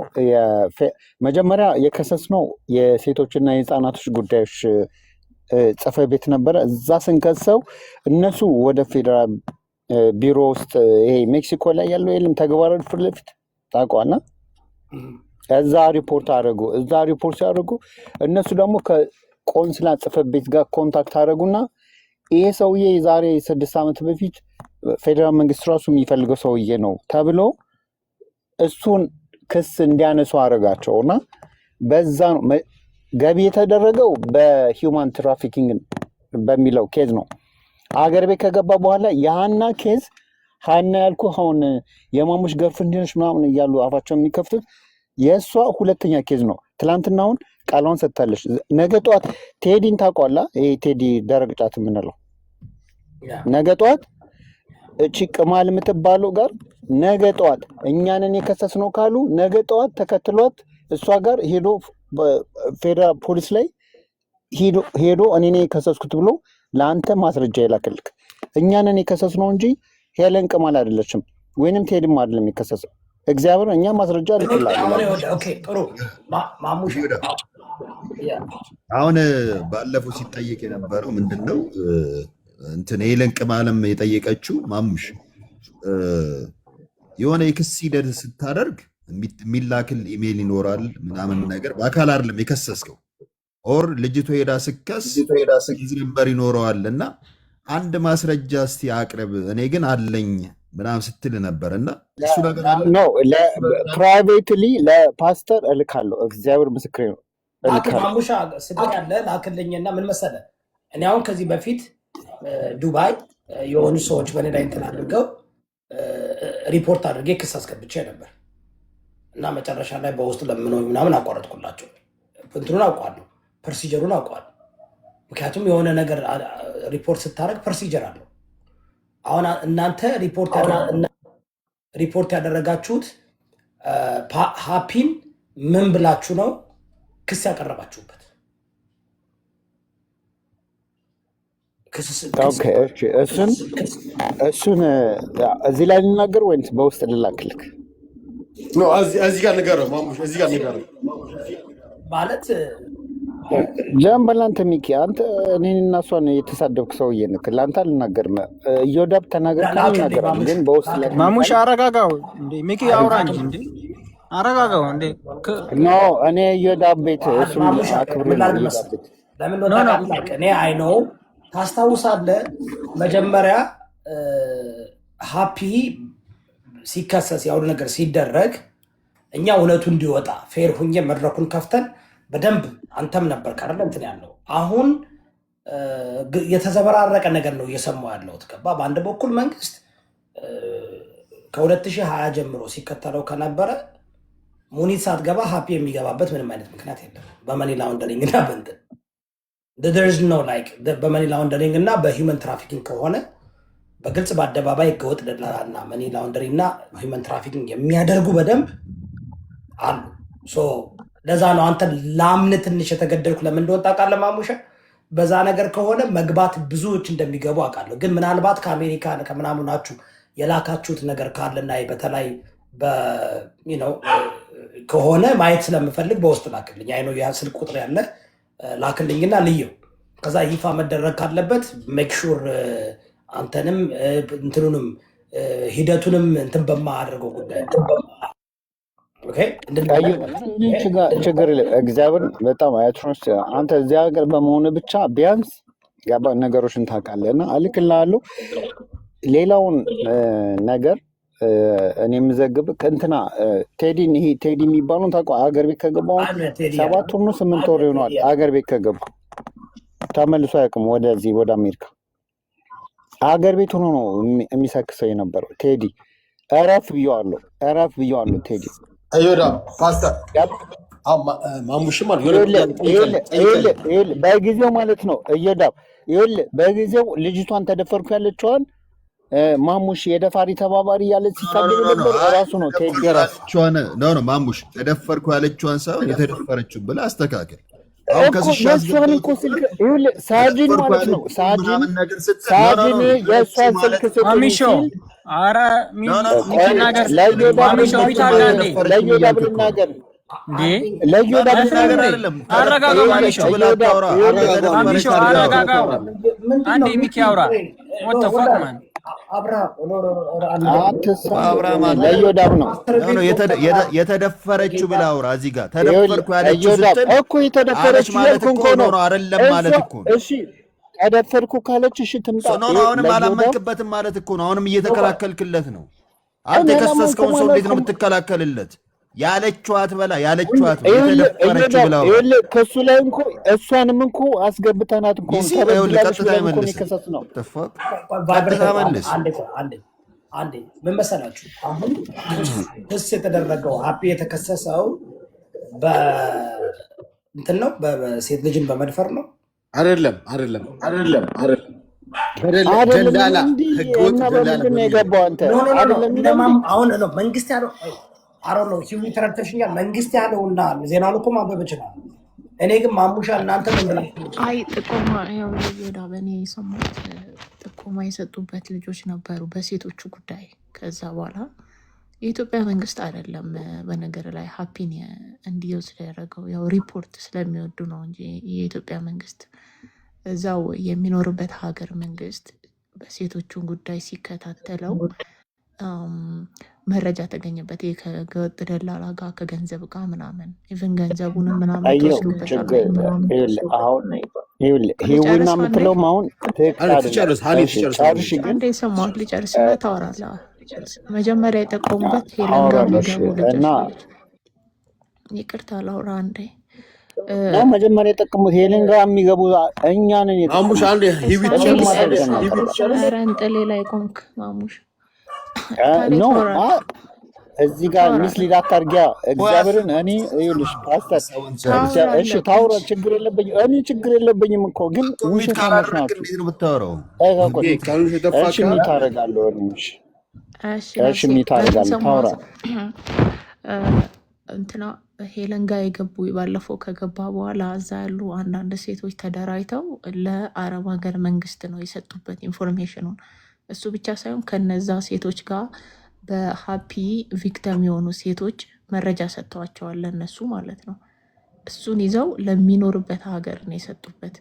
መጀመሪያ የከሰስነው የሴቶችና የህፃናቶች ጉዳዮች ጽሕፈት ቤት ነበረ። እዛ ስንከሰው እነሱ ወደ ፌዴራል ቢሮ ውስጥ ይሄ ሜክሲኮ ላይ ያለው የለም ተግባራዊ ፊት ለፊት ታውቀዋለህ። እዛ ሪፖርት አደረጉ። እዛ ሪፖርት ሲያደርጉ እነሱ ደግሞ ከቆንስላ ጽሕፈት ቤት ጋር ኮንታክት አደረጉና ይሄ ሰውዬ የዛሬ 6 ዓመት በፊት ፌዴራል መንግስት ራሱ የሚፈልገው ሰውዬ ነው ተብሎ እሱን ክስ እንዲያነሱ አደረጋቸው እና በዛ ነው ገቢ የተደረገው በሂውማን ትራፊኪንግ በሚለው ኬዝ ነው። አገር ቤት ከገባ በኋላ የሀና ኬዝ ሀና ያልኩ አሁን የማሙሽ ገርፍሬንድ ነች ምናምን እያሉ አፋቸው የሚከፍቱት የእሷ ሁለተኛ ኬዝ ነው። ትላንትና አሁን ቃሏን ሰጥታለች። ነገ ጠዋት ቴዲን ታውቀዋለህ? ይሄ ቴዲ ደረቅ ጫት የምንለው ነገ ጠዋት እቺ ቅማል የምትባለው ጋር ነገ ጠዋት እኛንን የከሰስ ነው ካሉ ነገ ጠዋት ተከትሏት እሷ ጋር ሄዶ ፌዴራል ፖሊስ ላይ ሄዶ እኔ ነኝ የከሰስኩት ብሎ ለአንተ ማስረጃ ይላክልክ። እኛንን የከሰስ ነው እንጂ ሄለን ቅማል አይደለችም፣ ወይንም ቴዲም አይደለም የከሰሰው። እግዚአብሔር እኛ ማስረጃ ልክላል። አሁን ባለፈው ሲጠየቅ የነበረው ምንድነው እንትን ሄለን ቅማልም የጠየቀችው ማሙሽ የሆነ የክስ ሂደት ስታደርግ የሚላክል ኢሜይል ይኖራል ምናምን ነገር በአካል አይደለም የከሰስከው ኦር ልጅቶ ሄዳ ስከስ ነበር ይኖረዋል እና አንድ ማስረጃ እስቲ አቅርብ እኔ ግን አለኝ ምናምን ስትል ነበር እና እሱ ነገር አለ ነው ፕራይቬትሊ ለፓስተር እልካለሁ። እግዚአብሔር ምስክሬ ነው። ማሙሻ ስልክ ያለ ላክልኝና ምን መሰለህ እኔ አሁን ከዚህ በፊት ዱባይ የሆኑ ሰዎች በኔ ላይ እንትን አድርገው ሪፖርት አድርጌ ክስ አስገብቼ ነበር እና መጨረሻ ላይ በውስጥ ለምነው ምናምን አቋረጥኩላቸው። እንትኑን አውቀዋለሁ፣ ፕሮሲጀሩን አውቀዋለሁ። ምክንያቱም የሆነ ነገር ሪፖርት ስታደርግ ፕሮሲጀር አለው። አሁን እናንተ ሪፖርት ያደረጋችሁት ሀፒን ምን ብላችሁ ነው ክስ ያቀረባችሁበት? እሱን እዚህ ላይ ልናገር ወይስ በውስጥ ልላክልክ? እዚህ ጋር ንገረው ማሙሽ፣ እዚህ ጋር ንገረው ማለት ጀምበል አንተ ሚኪ አንተ እኔን እና እሷን የተሳደብክ ሰውዬ ነህ። ለአንተ አልናገርም። እዮዳብ ተናገር ካልናገራም ግን በውስጥ ላይ ማሙሽ አረጋጋው እንዴ ሚኪ አውራኝ እንዴ አረጋጋው እንዴ ኖ እኔ እዮዳብ ቤት እሱን አክብር ለምን ነው ታውቃለህ? እኔ አይ ኖ ታስታውሳለህ፣ መጀመሪያ ሀፒ ሲከሰስ ያው ነገር ሲደረግ እኛ እውነቱ እንዲወጣ ፌር ሁኜ መድረኩን ከፍተን በደንብ አንተም ነበር ካረለ እንትን ያለው አሁን የተዘበራረቀ ነገር ነው እየሰማው ያለሁት። ገባ በአንድ በኩል መንግስት ከ2020 ጀምሮ ሲከተለው ከነበረ ሙኒት ሳትገባ ሀፒ የሚገባበት ምንም አይነት ምክንያት የለም። በመኒ ላውንደሪንግ እና በእንትን there is no like በመኒ ላውንደሪንግ እና በሂውመን ትራፊኪንግ ከሆነ በግልጽ በአደባባይ ህገወጥ ደላላና መኒ ላውንደሪንግ እና ሂውመን ትራፊኪንግ የሚያደርጉ በደንብ አሉ። ሶ ለዛ ነው አንተ ላምን ትንሽ የተገደልኩ ለምን እንደወጣ ቃል ለማሙሻ በዛ ነገር ከሆነ መግባት ብዙዎች እንደሚገቡ አውቃለሁ። ግን ምናልባት ከአሜሪካ ከምናምን ናችሁ የላካችሁት ነገር ካለና በተለይ በ ከሆነ ማየት ስለምፈልግ በውስጥ ላክልኝ። አይ ነው ያ ስልክ ቁጥር ያለ ላክልኝና ልየው። ከዛ ይፋ መደረግ ካለበት ሜክ ሹር አንተንም እንትኑንም ሂደቱንም እንትን በማያደርገው ጉዳይ ችግር እግዚአብሔር በጣም አያትሮስ አንተ እዚያ ሀገር በመሆኑ ብቻ ቢያንስ ነገሮችን ታውቃለህ እና እልክልሃለሁ። ሌላውን ነገር እኔ የምዘግብ ከእንትና ቴዲን ይሄ ቴዲ የሚባሉን ታውቀው አገር ቤት ከገባሁ 7 ወር ነው 8 ወር ይሆናል። አገር ቤት ከገቡ ተመልሶ አያውቅም ወደዚህ ወደ አሜሪካ። አገር ቤት ሆኖ ነው የሚሰክሰው የነበረው ቴዲ። እረፍ ብየዋለሁ ቴዲ አይወዳ ፓስተር ማሙሽ በጊዜው ማለት ነው እየዳብ በጊዜው ልጅቷን ተደፈርኩ ያለችዋን ማሙሽ የደፋሪ ተባባሪ ያለ ሲታገል ነበር። ራሱ ነው ቴዲራቸዋን ነው ማሙሽ ተደፈርኩ ያለችዋን ሳይሆን የተደፈረችው ብለህ አስተካክል። አሁን ከስሻስ ሳጅን ማለት ነው ሳጅን የእሷን ስልክ ማሚሾ አረ ሚናገር ማሚሾ ይታላል ለዮዳብ ልናገር ለዮዳብ ልናገር አረጋጋው ማሚሾ አረጋጋው አንዴ ሚኪ አውራ ወጣ ፈቅማን አብርሃም ለዮዳብ ነው የተደፈረችው ብላ አውራ። እዚህ ጋር ተደፈርኩ ያለችው ስትል እኮ የተደፈረች ማለት እኮ ነው አይደለም ማለት እኮ ነው። እሺ ተደፈርኩ ካለች እሺ ትምጣ ነው። አሁንም አላመንክበትም ማለት እኮ ነው። አሁንም እየተከላከልክለት ነው። አንተ የከሰስከውን ሰው እንዴት ነው የምትከላከልለት? ያለችዋት በላ ያለችዋት የተደፈረችው ብላ አውራ። ከሱ ላይ እንኮ እሷንም እንኮ አስገብተናት እንኮ ቀጥታ ይመልስ ነው ቀጥታ መልስ። አንዴ ምን መሰላችሁ? አሁን ክስ የተደረገው ሀፒ የተከሰሰው በእንትን ነው፣ በሴት ልጅን በመድፈር ነው። አይደለም ደላላ ህገወጥ ደላላ ነው የገባው። አንተ አሁን ነው መንግስት ያለው ነው ሲሙ ተረተሽኛል። መንግስት ያለውና ዜናውን እኮ ማንበብ ይችላል። እኔ ግን ማሙሻ እናንተ ምን ብላችሁ? አይ ጥቆማ ያው ለዮዳ በእኔ የሰማሁት ጥቆማ የሰጡበት ልጆች ነበሩ በሴቶቹ ጉዳይ። ከዛ በኋላ የኢትዮጵያ መንግስት አይደለም በነገር ላይ ሀፒን እንዲወስድ ያደረገው ያው ሪፖርት ስለሚወዱ ነው እንጂ የኢትዮጵያ መንግስት እዛው የሚኖርበት ሀገር መንግስት በሴቶቹን ጉዳይ ሲከታተለው መረጃ ተገኘበት። ከህገወጥ ደላላ ጋር ከገንዘብ ጋር ምናምን ኢቨን ገንዘቡንም ምናምን ተወስዶበታል። ይኸውና የምትለውም አሁን አንዴ የሰማሁት ልጨርስ እና ታወራለህ። መጀመሪያ የጠቆሙበት ሄለን ጋር የሚገቡ ልጆች ይቅርታ ላውራ አንዴ መጀመሪያ የጠቀሙት ሄለን ጋር የሚገቡ እኛንን ረንጥሌ ላይ ቆንክ ማሙሽ እዚህ ጋር ሚስሊድ አታርጊያ እግዚአብሔርን። እኔ ይኸውልሽ ፓስተር እሺ ታውራ ችግር የለብኝም። እኔ ችግር የለብኝም እኮ ግን ውሸታሞች ናቸው። እሺ ታረጋለሁ እሺ ታረጋለሁ ታውራ እንትና ሄለን ጋር የገቡ ባለፈው ከገባ በኋላ እዛ ያሉ አንዳንድ ሴቶች ተደራጅተው ለአረብ ሀገር መንግስት ነው የሰጡበት ኢንፎርሜሽኑን። እሱ ብቻ ሳይሆን ከነዛ ሴቶች ጋር በሀፒ ቪክተም የሆኑ ሴቶች መረጃ ሰጥተዋቸዋል ለነሱ ማለት ነው። እሱን ይዘው ለሚኖሩበት ሀገር ነው የሰጡበት።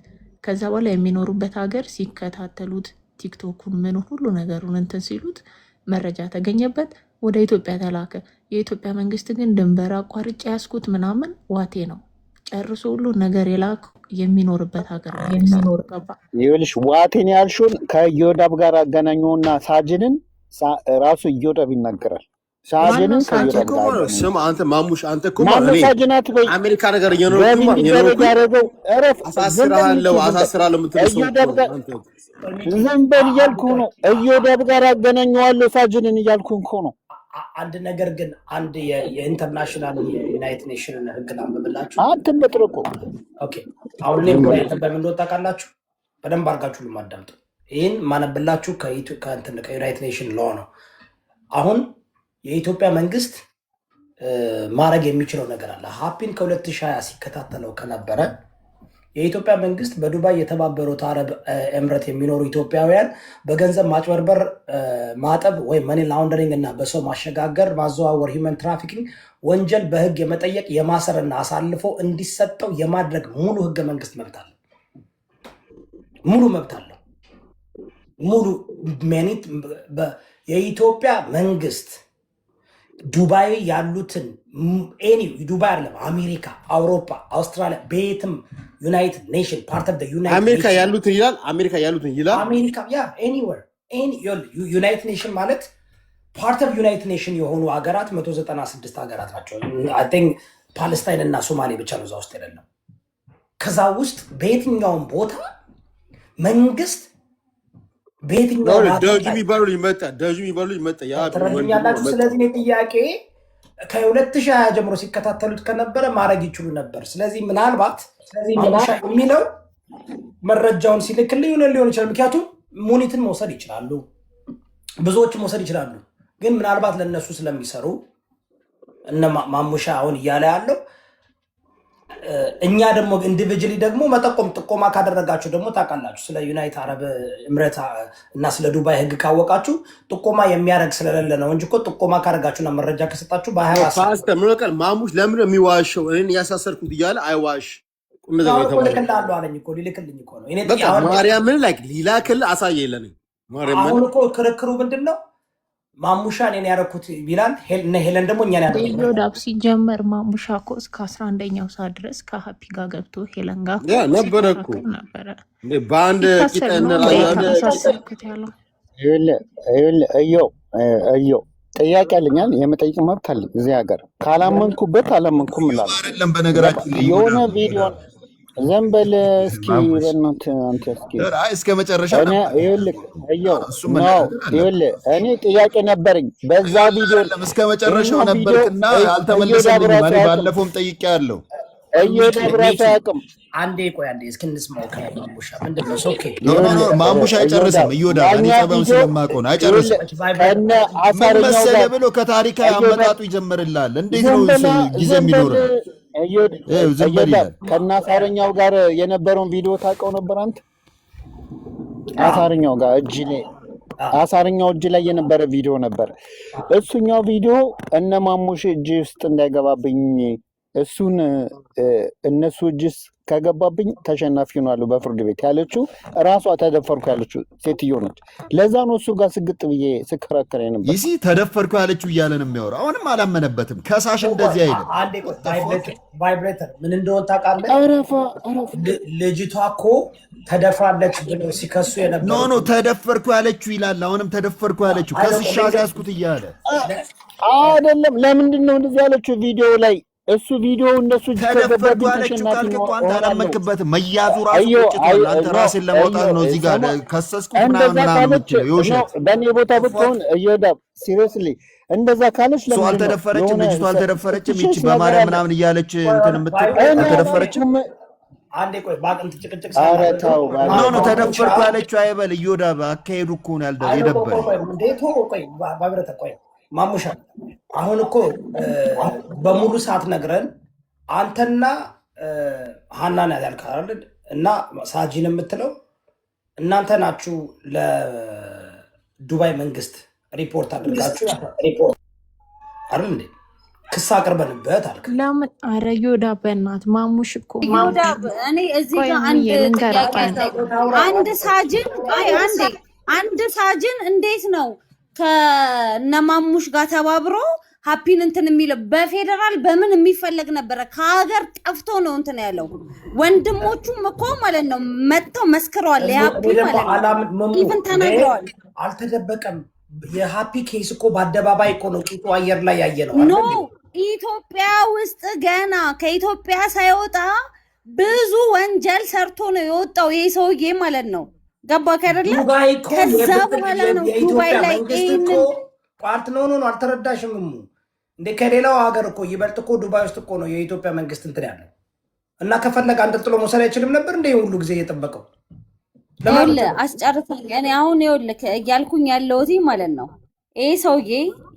ከዛ በኋላ የሚኖሩበት ሀገር ሲከታተሉት ቲክቶኩን ምን ሁሉ ነገሩን እንትን ሲሉት መረጃ ተገኘበት፣ ወደ ኢትዮጵያ ተላከ። የኢትዮጵያ መንግስት ግን ድንበር አቋርጬ ያስኩት ምናምን ዋቴ ነው ጨርሶ ሁሉ ነገር የላክ የሚኖርበት ሀገር ይኸውልሽ ዋቴን ያልሽውን ከዮዳብ ጋር አገናኘውና ሳጅንን ራሱ እዮዳብ ይናገራል። ሳጅንን ስም አንተ ማሙሽ አንተ እኮ ሳጅናት በይ አሜሪካ ነገር እየኖርኩ አሳስራለሁ የምትለው ዝም በል እያልኩ ነው። እዮዳብ ጋር አገናኘዋለሁ ሳጅንን እያልኩ እኮ ነው። አንድ ነገር ግን አንድ የኢንተርናሽናል የዩናይትድ ኔሽን ህግ ላንብብላችሁ። አትበጥረቁ። ኦኬ አሁን እኔ በምን እንደወጣ ቃላችሁ በደንብ አድርጋችሁ ልማዳምጡ። ይህን ማነብላችሁ ከዩናይትድ ኔሽን ሎ ነው። አሁን የኢትዮጵያ መንግስት ማድረግ የሚችለው ነገር አለ። ሀፒን ከ2020 ሲከታተለው ከነበረ የኢትዮጵያ መንግስት በዱባይ የተባበሩት አረብ ኤምረት የሚኖሩ ኢትዮጵያውያን በገንዘብ ማጭበርበር፣ ማጠብ ወይም መኒ ላውንደሪንግ እና በሰው ማሸጋገር፣ ማዘዋወር፣ ሂውመን ትራፊኪንግ ወንጀል በህግ የመጠየቅ የማሰርና አሳልፎ እንዲሰጠው የማድረግ ሙሉ ህገ መንግስት መብት አለ። ሙሉ መብት አለው። ሙሉ ሜኒት የኢትዮጵያ መንግስት ዱባይ ያሉትን ዱባይ አይደለም አሜሪካ፣ አውሮፓ፣ አውስትራሊያ ቤትም ዩናይትድ ኔሽን ፓርት ኦፍ ዩናይትድ አሜሪካ ያሉትን ይላል። አሜሪካ አሜሪካ ኤኒዌር ዩናይትድ ኔሽን ማለት ፓርት ኦፍ ዩናይትድ ኔሽን የሆኑ ሀገራት 196 ሀገራት ናቸው። አይ ቲንክ ፓለስታይን እና ሶማሌ ብቻ ነው እዛ ውስጥ አይደለም። ከዛ ውስጥ በየትኛውም ቦታ መንግስት በየትኛው ደጅ የሚባሉ ይመጣ ትረዱኛላችሁ። ስለዚህ ነው ጥያቄ ከ2020 ጀምሮ ሲከታተሉት ከነበረ ማድረግ ይችሉ ነበር። ስለዚህ ምናልባት የሚለው መረጃውን ሲልክልኝ ሊሆን ይችላል። ምክንያቱም ሙኒትን መውሰድ ይችላሉ፣ ብዙዎችን መውሰድ ይችላሉ። ግን ምናልባት ለነሱ ስለሚሰሩ እነ ማሙሻ አሁን እያለ ያለው እኛ ደግሞ ኢንዲቪጁዋሊ ደግሞ መጠቆም ጥቆማ ካደረጋችሁ ደግሞ ታውቃላችሁ፣ ስለ ዩናይትድ አረብ ኤምሬት እና ስለ ዱባይ ህግ ካወቃችሁ ጥቆማ የሚያደርግ ስለሌለ ነው እንጂ እኮ ጥቆማ ካደረጋችሁና መረጃ ከሰጣችሁ ፓስተር ማሙሽ ለምን ነው የሚዋሸው? እኔን ያሳሰርኩት እያለ አይዋሽ ልክልሃለሁ አለኝ እኮ ሊልክልኝ እኮ ነው። ማርያምን ሊላክል አሳየ የለንም አሁን እኮ ክርክሩ ምንድነው? ማሙሻ እኔን ያደረኩት ቢላል እነ ሄለን ደግሞ እኛን ያደረኩት ዮዳብ ሲጀመር ማሙሻ እኮ እስከ 11ኛው ሰዓት ድረስ ከሀፒ ጋር ገብቶ ሄለን ጋር ነበረ እኮ ነበረ። በአንድ ቂጠን ተሳሰርኩት ያለው እዮ ጥያቄ አለኛል። የመጠይቅ መብት አለኝ እዚህ ሀገር። ካላመንኩበት አላመንኩም እላለሁ። አይደለም በነገራችን ላይ የሆነ ቪዲዮ ዝም በል እስኪ በእናትህ አንተ እስኪ እስከ መጨረሻ እኔ ጥያቄ ነበረኝ በዛ ቪዲዮ እስከ መጨረሻው ነበርክና አልተመለሰልኝም። እኔ ባለፈውም ጠይቄያለሁ። እየደብራታ ያቅም አንዴ ቆይ አንዴ እስኪ እንስማው ከማሙሻ ምንድነው? ኦኬ ማሙሻ አይጨርስም። እዮዳ እኔ ጸባዩን ስለማውቀው ነው። አይጨርስም። ከነ አሳረኛው ጋር ብሎ ከታሪካዊ አመጣጡ ይጀምርልሃል። እንዴት ነው ጊዜ የሚኖረው? ከነ አሳረኛው ጋር የነበረውን ቪዲዮ ታውቀው ነበር አንተ? አሳረኛው ጋር አሳረኛው እጅ ላይ የነበረ ቪዲዮ ነበር። እሱኛው ቪዲዮ እነ ማሙሽ እጅ ውስጥ እንዳይገባብኝ እሱን እነሱ እጅስ ከገባብኝ ተሸናፊ ሆናለሁ በፍርድ ቤት ያለችው ራሷ ተደፈርኩ ያለችው ሴትዮ ነች። ለዛ ነው እሱ ጋር ስግጥ ብዬ ስከራከር ነበር። ይሲ ተደፈርኩ ያለችው እያለ ነው የሚያወራው። አሁንም አላመነበትም። ከሳሽ እንደዚህ አይደለም። አንዴ ቫይብሬተር ምን እንደሆነ ታውቃለህ? ልጅቷ እኮ ተደፍራለች ብለው ሲከሱ የነበረው ኖ ተደፈርኩ ያለችው ይላል። አሁንም ተደፈርኩ ያለችው ከስሻ ያስኩት እያለ አይደለም። ለምንድን ነው እንደዚህ ያለችው ቪዲዮ ላይ? እሱ ቪዲዮ እንደሱ ተደፈርኩ ያለችው ካልክ እኮ አንተ አላመንክበትም። መያዙ ራሱ ቁጭቷል። አንተ ራስን ለማውጣት ነው እዚህ ጋር ከሰስኩ ምናምን ይውሸት በእኔ ቦታ ብትሆን እየዳብ ሲሪየስሊ እንደዛ ካለች ለምን አልተደፈረችም? ልጅቷ አልተደፈረችም። ይቺ በማርያም ምናምን እያለች እንትን አልተደፈረችም። አንዴ ቆይ ባቅንት ጭቅጭቅ ኖ ተደፈርኩ ያለችው አይበል። እዮዳብ አካሄዱ እኮ ነው ያልደበረ እንዴት ቆይ ባብረተ ቆይ ማሙሻ አሁን እኮ በሙሉ ሰዓት ነግረን አንተና ሀናን ያልካል እና ሳጂን የምትለው እናንተ ናችሁ ለዱባይ መንግስት ሪፖርት አድርጋችሁ ሪፖርት አይደል እንዴ? ክስ አቅርበንበት አልክ። ለምን? ኧረ ዮዳብ በእናትህ ማሙሽ እኮ ዮዳብ እኔ እዚህ ጋር አንድ ሳጅን እንዴት ነው ከነማሙሽ ጋር ተባብሮ ሀፒን እንትን የሚለው በፌደራል በምን የሚፈለግ ነበረ? ከሀገር ጠፍቶ ነው እንትን ያለው። ወንድሞቹም እኮ ማለት ነው መጥተው መስክረዋል። የሀፒ ማለት ነው ኢቭን ተናግረዋል። አልተደበቀም። የሀፒ ኬስ እኮ በአደባባይ እኮ ነው ቂጡ አየር ላይ ያየ ነው። ኖ ኢትዮጵያ ውስጥ ገና ከኢትዮጵያ ሳይወጣ ብዙ ወንጀል ሰርቶ ነው የወጣው ይሄ ሰውዬ ማለት ነው። ገባ ከደለ ከዛ በኋላ ነው ዱባይ ላይ ፓርት ነው አልተረዳሽም እንዴ? ከሌላው ሀገር እኮ ይበልጥ እኮ ዱባይ ውስጥ እኮ ነው የኢትዮጵያ መንግስት እንትን ያለው እና ከፈለገ አንጠልጥሎ መውሰድ አይችልም ነበር እንደ ሁሉ ጊዜ እየጠበቀው ለማለት አስጨርሰኝ። እኔ አሁን ይኸውልህ እያልኩኝ ያለሁት ማለት ነው ይሄ ሰውዬ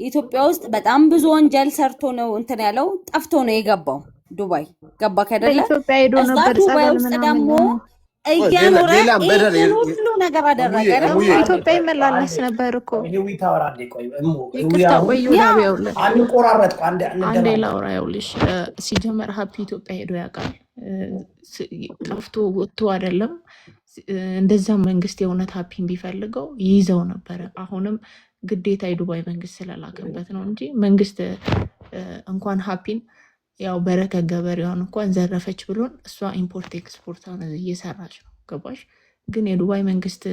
ኢትዮጵያ ውስጥ በጣም ብዙ ወንጀል ሰርቶ ነው እንትን ያለው። ጠፍቶ ነው የገባው ዱባይ። ገባ ከደለ እዛ ዱባይ ውስጥ ደግሞ እያኖረ ሁሉ ነገር አደረገ። ኢትዮጵያ ይመላለስ ነበር እኮ አንዴ ላውራ። ይኸውልሽ ሲጀመር ሀፒ ኢትዮጵያ ሄዶ ያውቃል። ጠፍቶ ወጥቶ አይደለም። እንደዛ መንግስት የእውነት ሀፒን ቢፈልገው ይይዘው ነበረ። አሁንም ግዴታ የዱባይ መንግስት ስላላከበት ነው እንጂ መንግስት እንኳን ሀፒን ያው በረከት ገበሬዋን እንኳን ዘረፈች ብሎን እሷ ኢምፖርት ኤክስፖርቷን እየሰራች ነው። ገባሽ? ግን የዱባይ መንግስት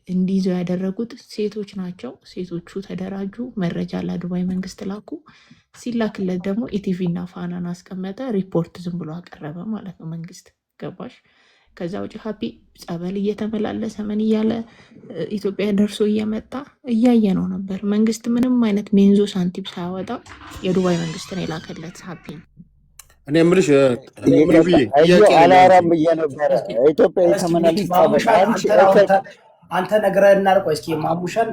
እንዲይዘው ያደረጉት ሴቶች ናቸው። ሴቶቹ ተደራጁ፣ መረጃ ለዱባይ መንግስት ላኩ። ሲላክለት ደግሞ ኢቲቪ እና ፋናን አስቀመጠ። ሪፖርት ዝም ብሎ አቀረበ ማለት ነው መንግስት። ገባሽ? ከዛ ውጭ ሀፒ ጸበል እየተመላለሰ ምን እያለ ኢትዮጵያ ደርሶ እየመጣ እያየ ነው ነበር። መንግስት ምንም አይነት ሜንዞ ሳንቲም ሳያወጣ የዱባይ መንግስት ነው የላከለት ሀፒ። እኔ የምልሽ አላራም ብዬ ነበረ ኢትዮጵያ የተመላለስ አንተ ነግረህና ቆይ እስኪ ማሙሻን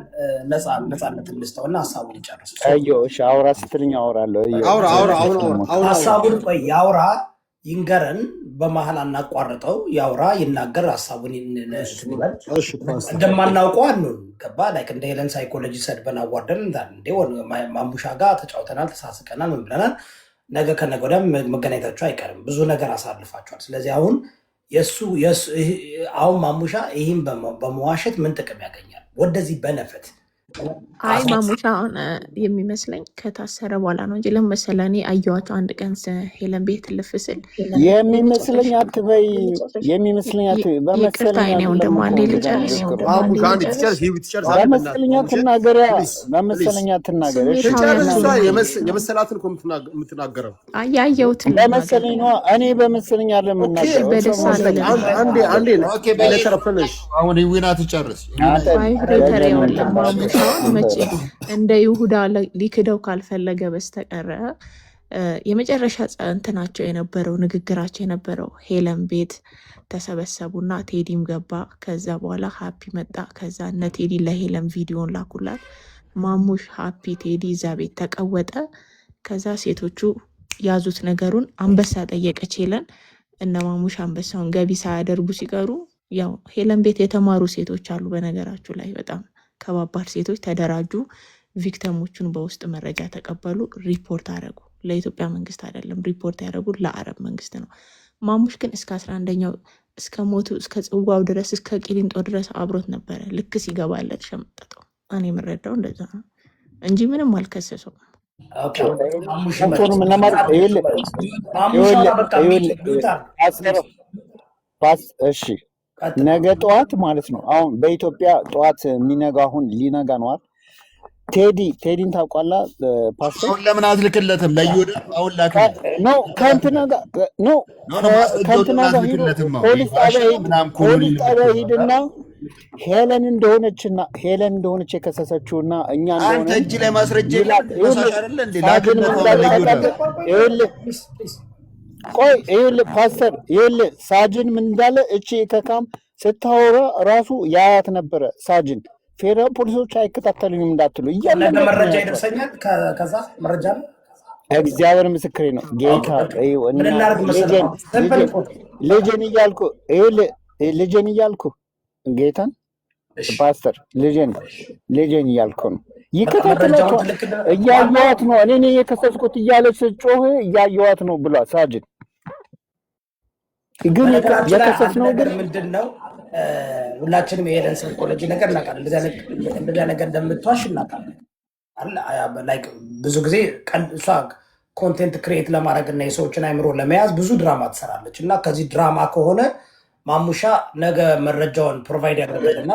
ነፃነት እንስተውና ሀሳቡን ይጨርስ። አውራ ስትልኝ አውራለሁ። ሀሳቡን ቆይ ያውራ ይንገረን። በመሀል አናቋርጠው። ያውራ ይናገር፣ ሀሳቡን እንደማናውቀው አንሆን። ገባ ላይክ እንደ ሄለን ሳይኮሎጂ ሰድበን አዋርደን እንዴ ማሙሻ ጋር ተጫውተናል፣ ተሳስቀናል፣ ምን ብለናል። ነገ ከነገ ወዲያ መገናኘታቸው አይቀርም። ብዙ ነገር አሳልፋቸዋል። ስለዚህ አሁን ማሙሻ ይህን በመዋሸት ምን ጥቅም ያገኛል? ወደዚህ በነፈት አይ ማሙሻ አሁን የሚመስለኝ ከታሰረ በኋላ ነው እንጂ ለመሰለ እኔ አየኋቸው አንድ ቀን ሄለን ቤት ልፍ ስል የሚመስለኝ አትበይ፣ የሚመስለኝ አትበይ። በመሰለኝ ነው ደግሞ አንዴ ልጨርስ። በመሰለኝ አትናገሪያ፣ በመሰለኝ አትናገሪ። የመሰላትን እኮ የምትናገረው ያየሁት በመሰለኝ ነው። እኔ በመሰለኝ አለ የምናገረው። በደሳለ አንዴ ለተረፈነሽ አሁን ይዊና ትጨርስ ቫይብሬተር ያወጣ ማሙሻ መቼ እንደ ይሁዳ ሊክደው ካልፈለገ በስተቀረ የመጨረሻ እንትናቸው የነበረው ንግግራቸው የነበረው ሄለን ቤት ተሰበሰቡና ቴዲም ገባ። ከዛ በኋላ ሀፒ መጣ። ከዛ እነ ቴዲ ለሄለን ቪዲዮን ላኩላት። ማሙሽ ሀፒ ቴዲ እዛ ቤት ተቀወጠ። ከዛ ሴቶቹ ያዙት ነገሩን። አንበሳ ጠየቀች ሄለን። እነ ማሙሽ አንበሳውን ገቢ ሳያደርጉ ሲቀሩ ያው ሄለን ቤት የተማሩ ሴቶች አሉ። በነገራችሁ ላይ በጣም ከባባድ ሴቶች ተደራጁ። ቪክተሞቹን በውስጥ መረጃ ተቀበሉ፣ ሪፖርት አደረጉ። ለኢትዮጵያ መንግስት አይደለም ሪፖርት ያደረጉት ለአረብ መንግስት ነው። ማሙሽ ግን እስከ 11ኛው እስከ ሞቱ እስከ ጽዋው ድረስ እስከ ቂሊንጦ ድረስ አብሮት ነበረ። ልክ ሲገባለት ሸመጠጠው። እኔ የምረዳው እንደዛ ነው እንጂ ምንም አልከሰሰውም። እሺ ነገ ጠዋት ማለት ነው። አሁን በኢትዮጵያ ጠዋት የሚነጋ አሁን ሊነጋ ነዋል። ቴዲን ታውቋላ? ፓስተር አሁን ለምን አትልክለትም? ለይወደ አሁን ላክ ነው ከእንትና ጋር ነው ከእንትና ጋር ሂዱ። ፖሊስ ጣቢያ ሂድና ሄለን እንደሆነች የከሰሰችውና እኛ አንተ እጅ ላይ ማስረጃ አይደለ እንዴ? ቆይ ይኸውልህ ፓስተር፣ ይኸውልህ ሳጅን ምን እንዳለ እቺ ከካም ስታወራ ራሱ ያያት ነበረ። ሳጅን ፌደራል ፖሊሶች አይከታተሉኝም እንዳትሉ እያለ መረጃ ይደርሰኛል። ከዛ መረጃ ነው እግዚአብሔር ምስክሬ ነው። ጌታ ልጅን እያልኩ ይኸውልህ ልጅን እያልኩ ጌታን ፓስተር ልጅን እያልኩ ነው። ይከታተላቸዋል። እያየዋት ነው። እኔ የከሰስኩት እያለች ስትጮህ እያየዋት ነው ብሏል ሳጅን። ግን የከሰስነው ግን ምንድን ነው? ሁላችንም የሄለን ሳይኮሎጂ ነገር እናውቃለን። እንደዚያ ነገር እንደምትዋሽ እናውቃለን። ብዙ ጊዜ እሷ ኮንቴንት ክሬት ለማድረግ እና የሰዎችን አይምሮ ለመያዝ ብዙ ድራማ ትሰራለች እና ከዚህ ድራማ ከሆነ ማሙሻ ነገ መረጃውን ፕሮቫይድ ያደርጋልና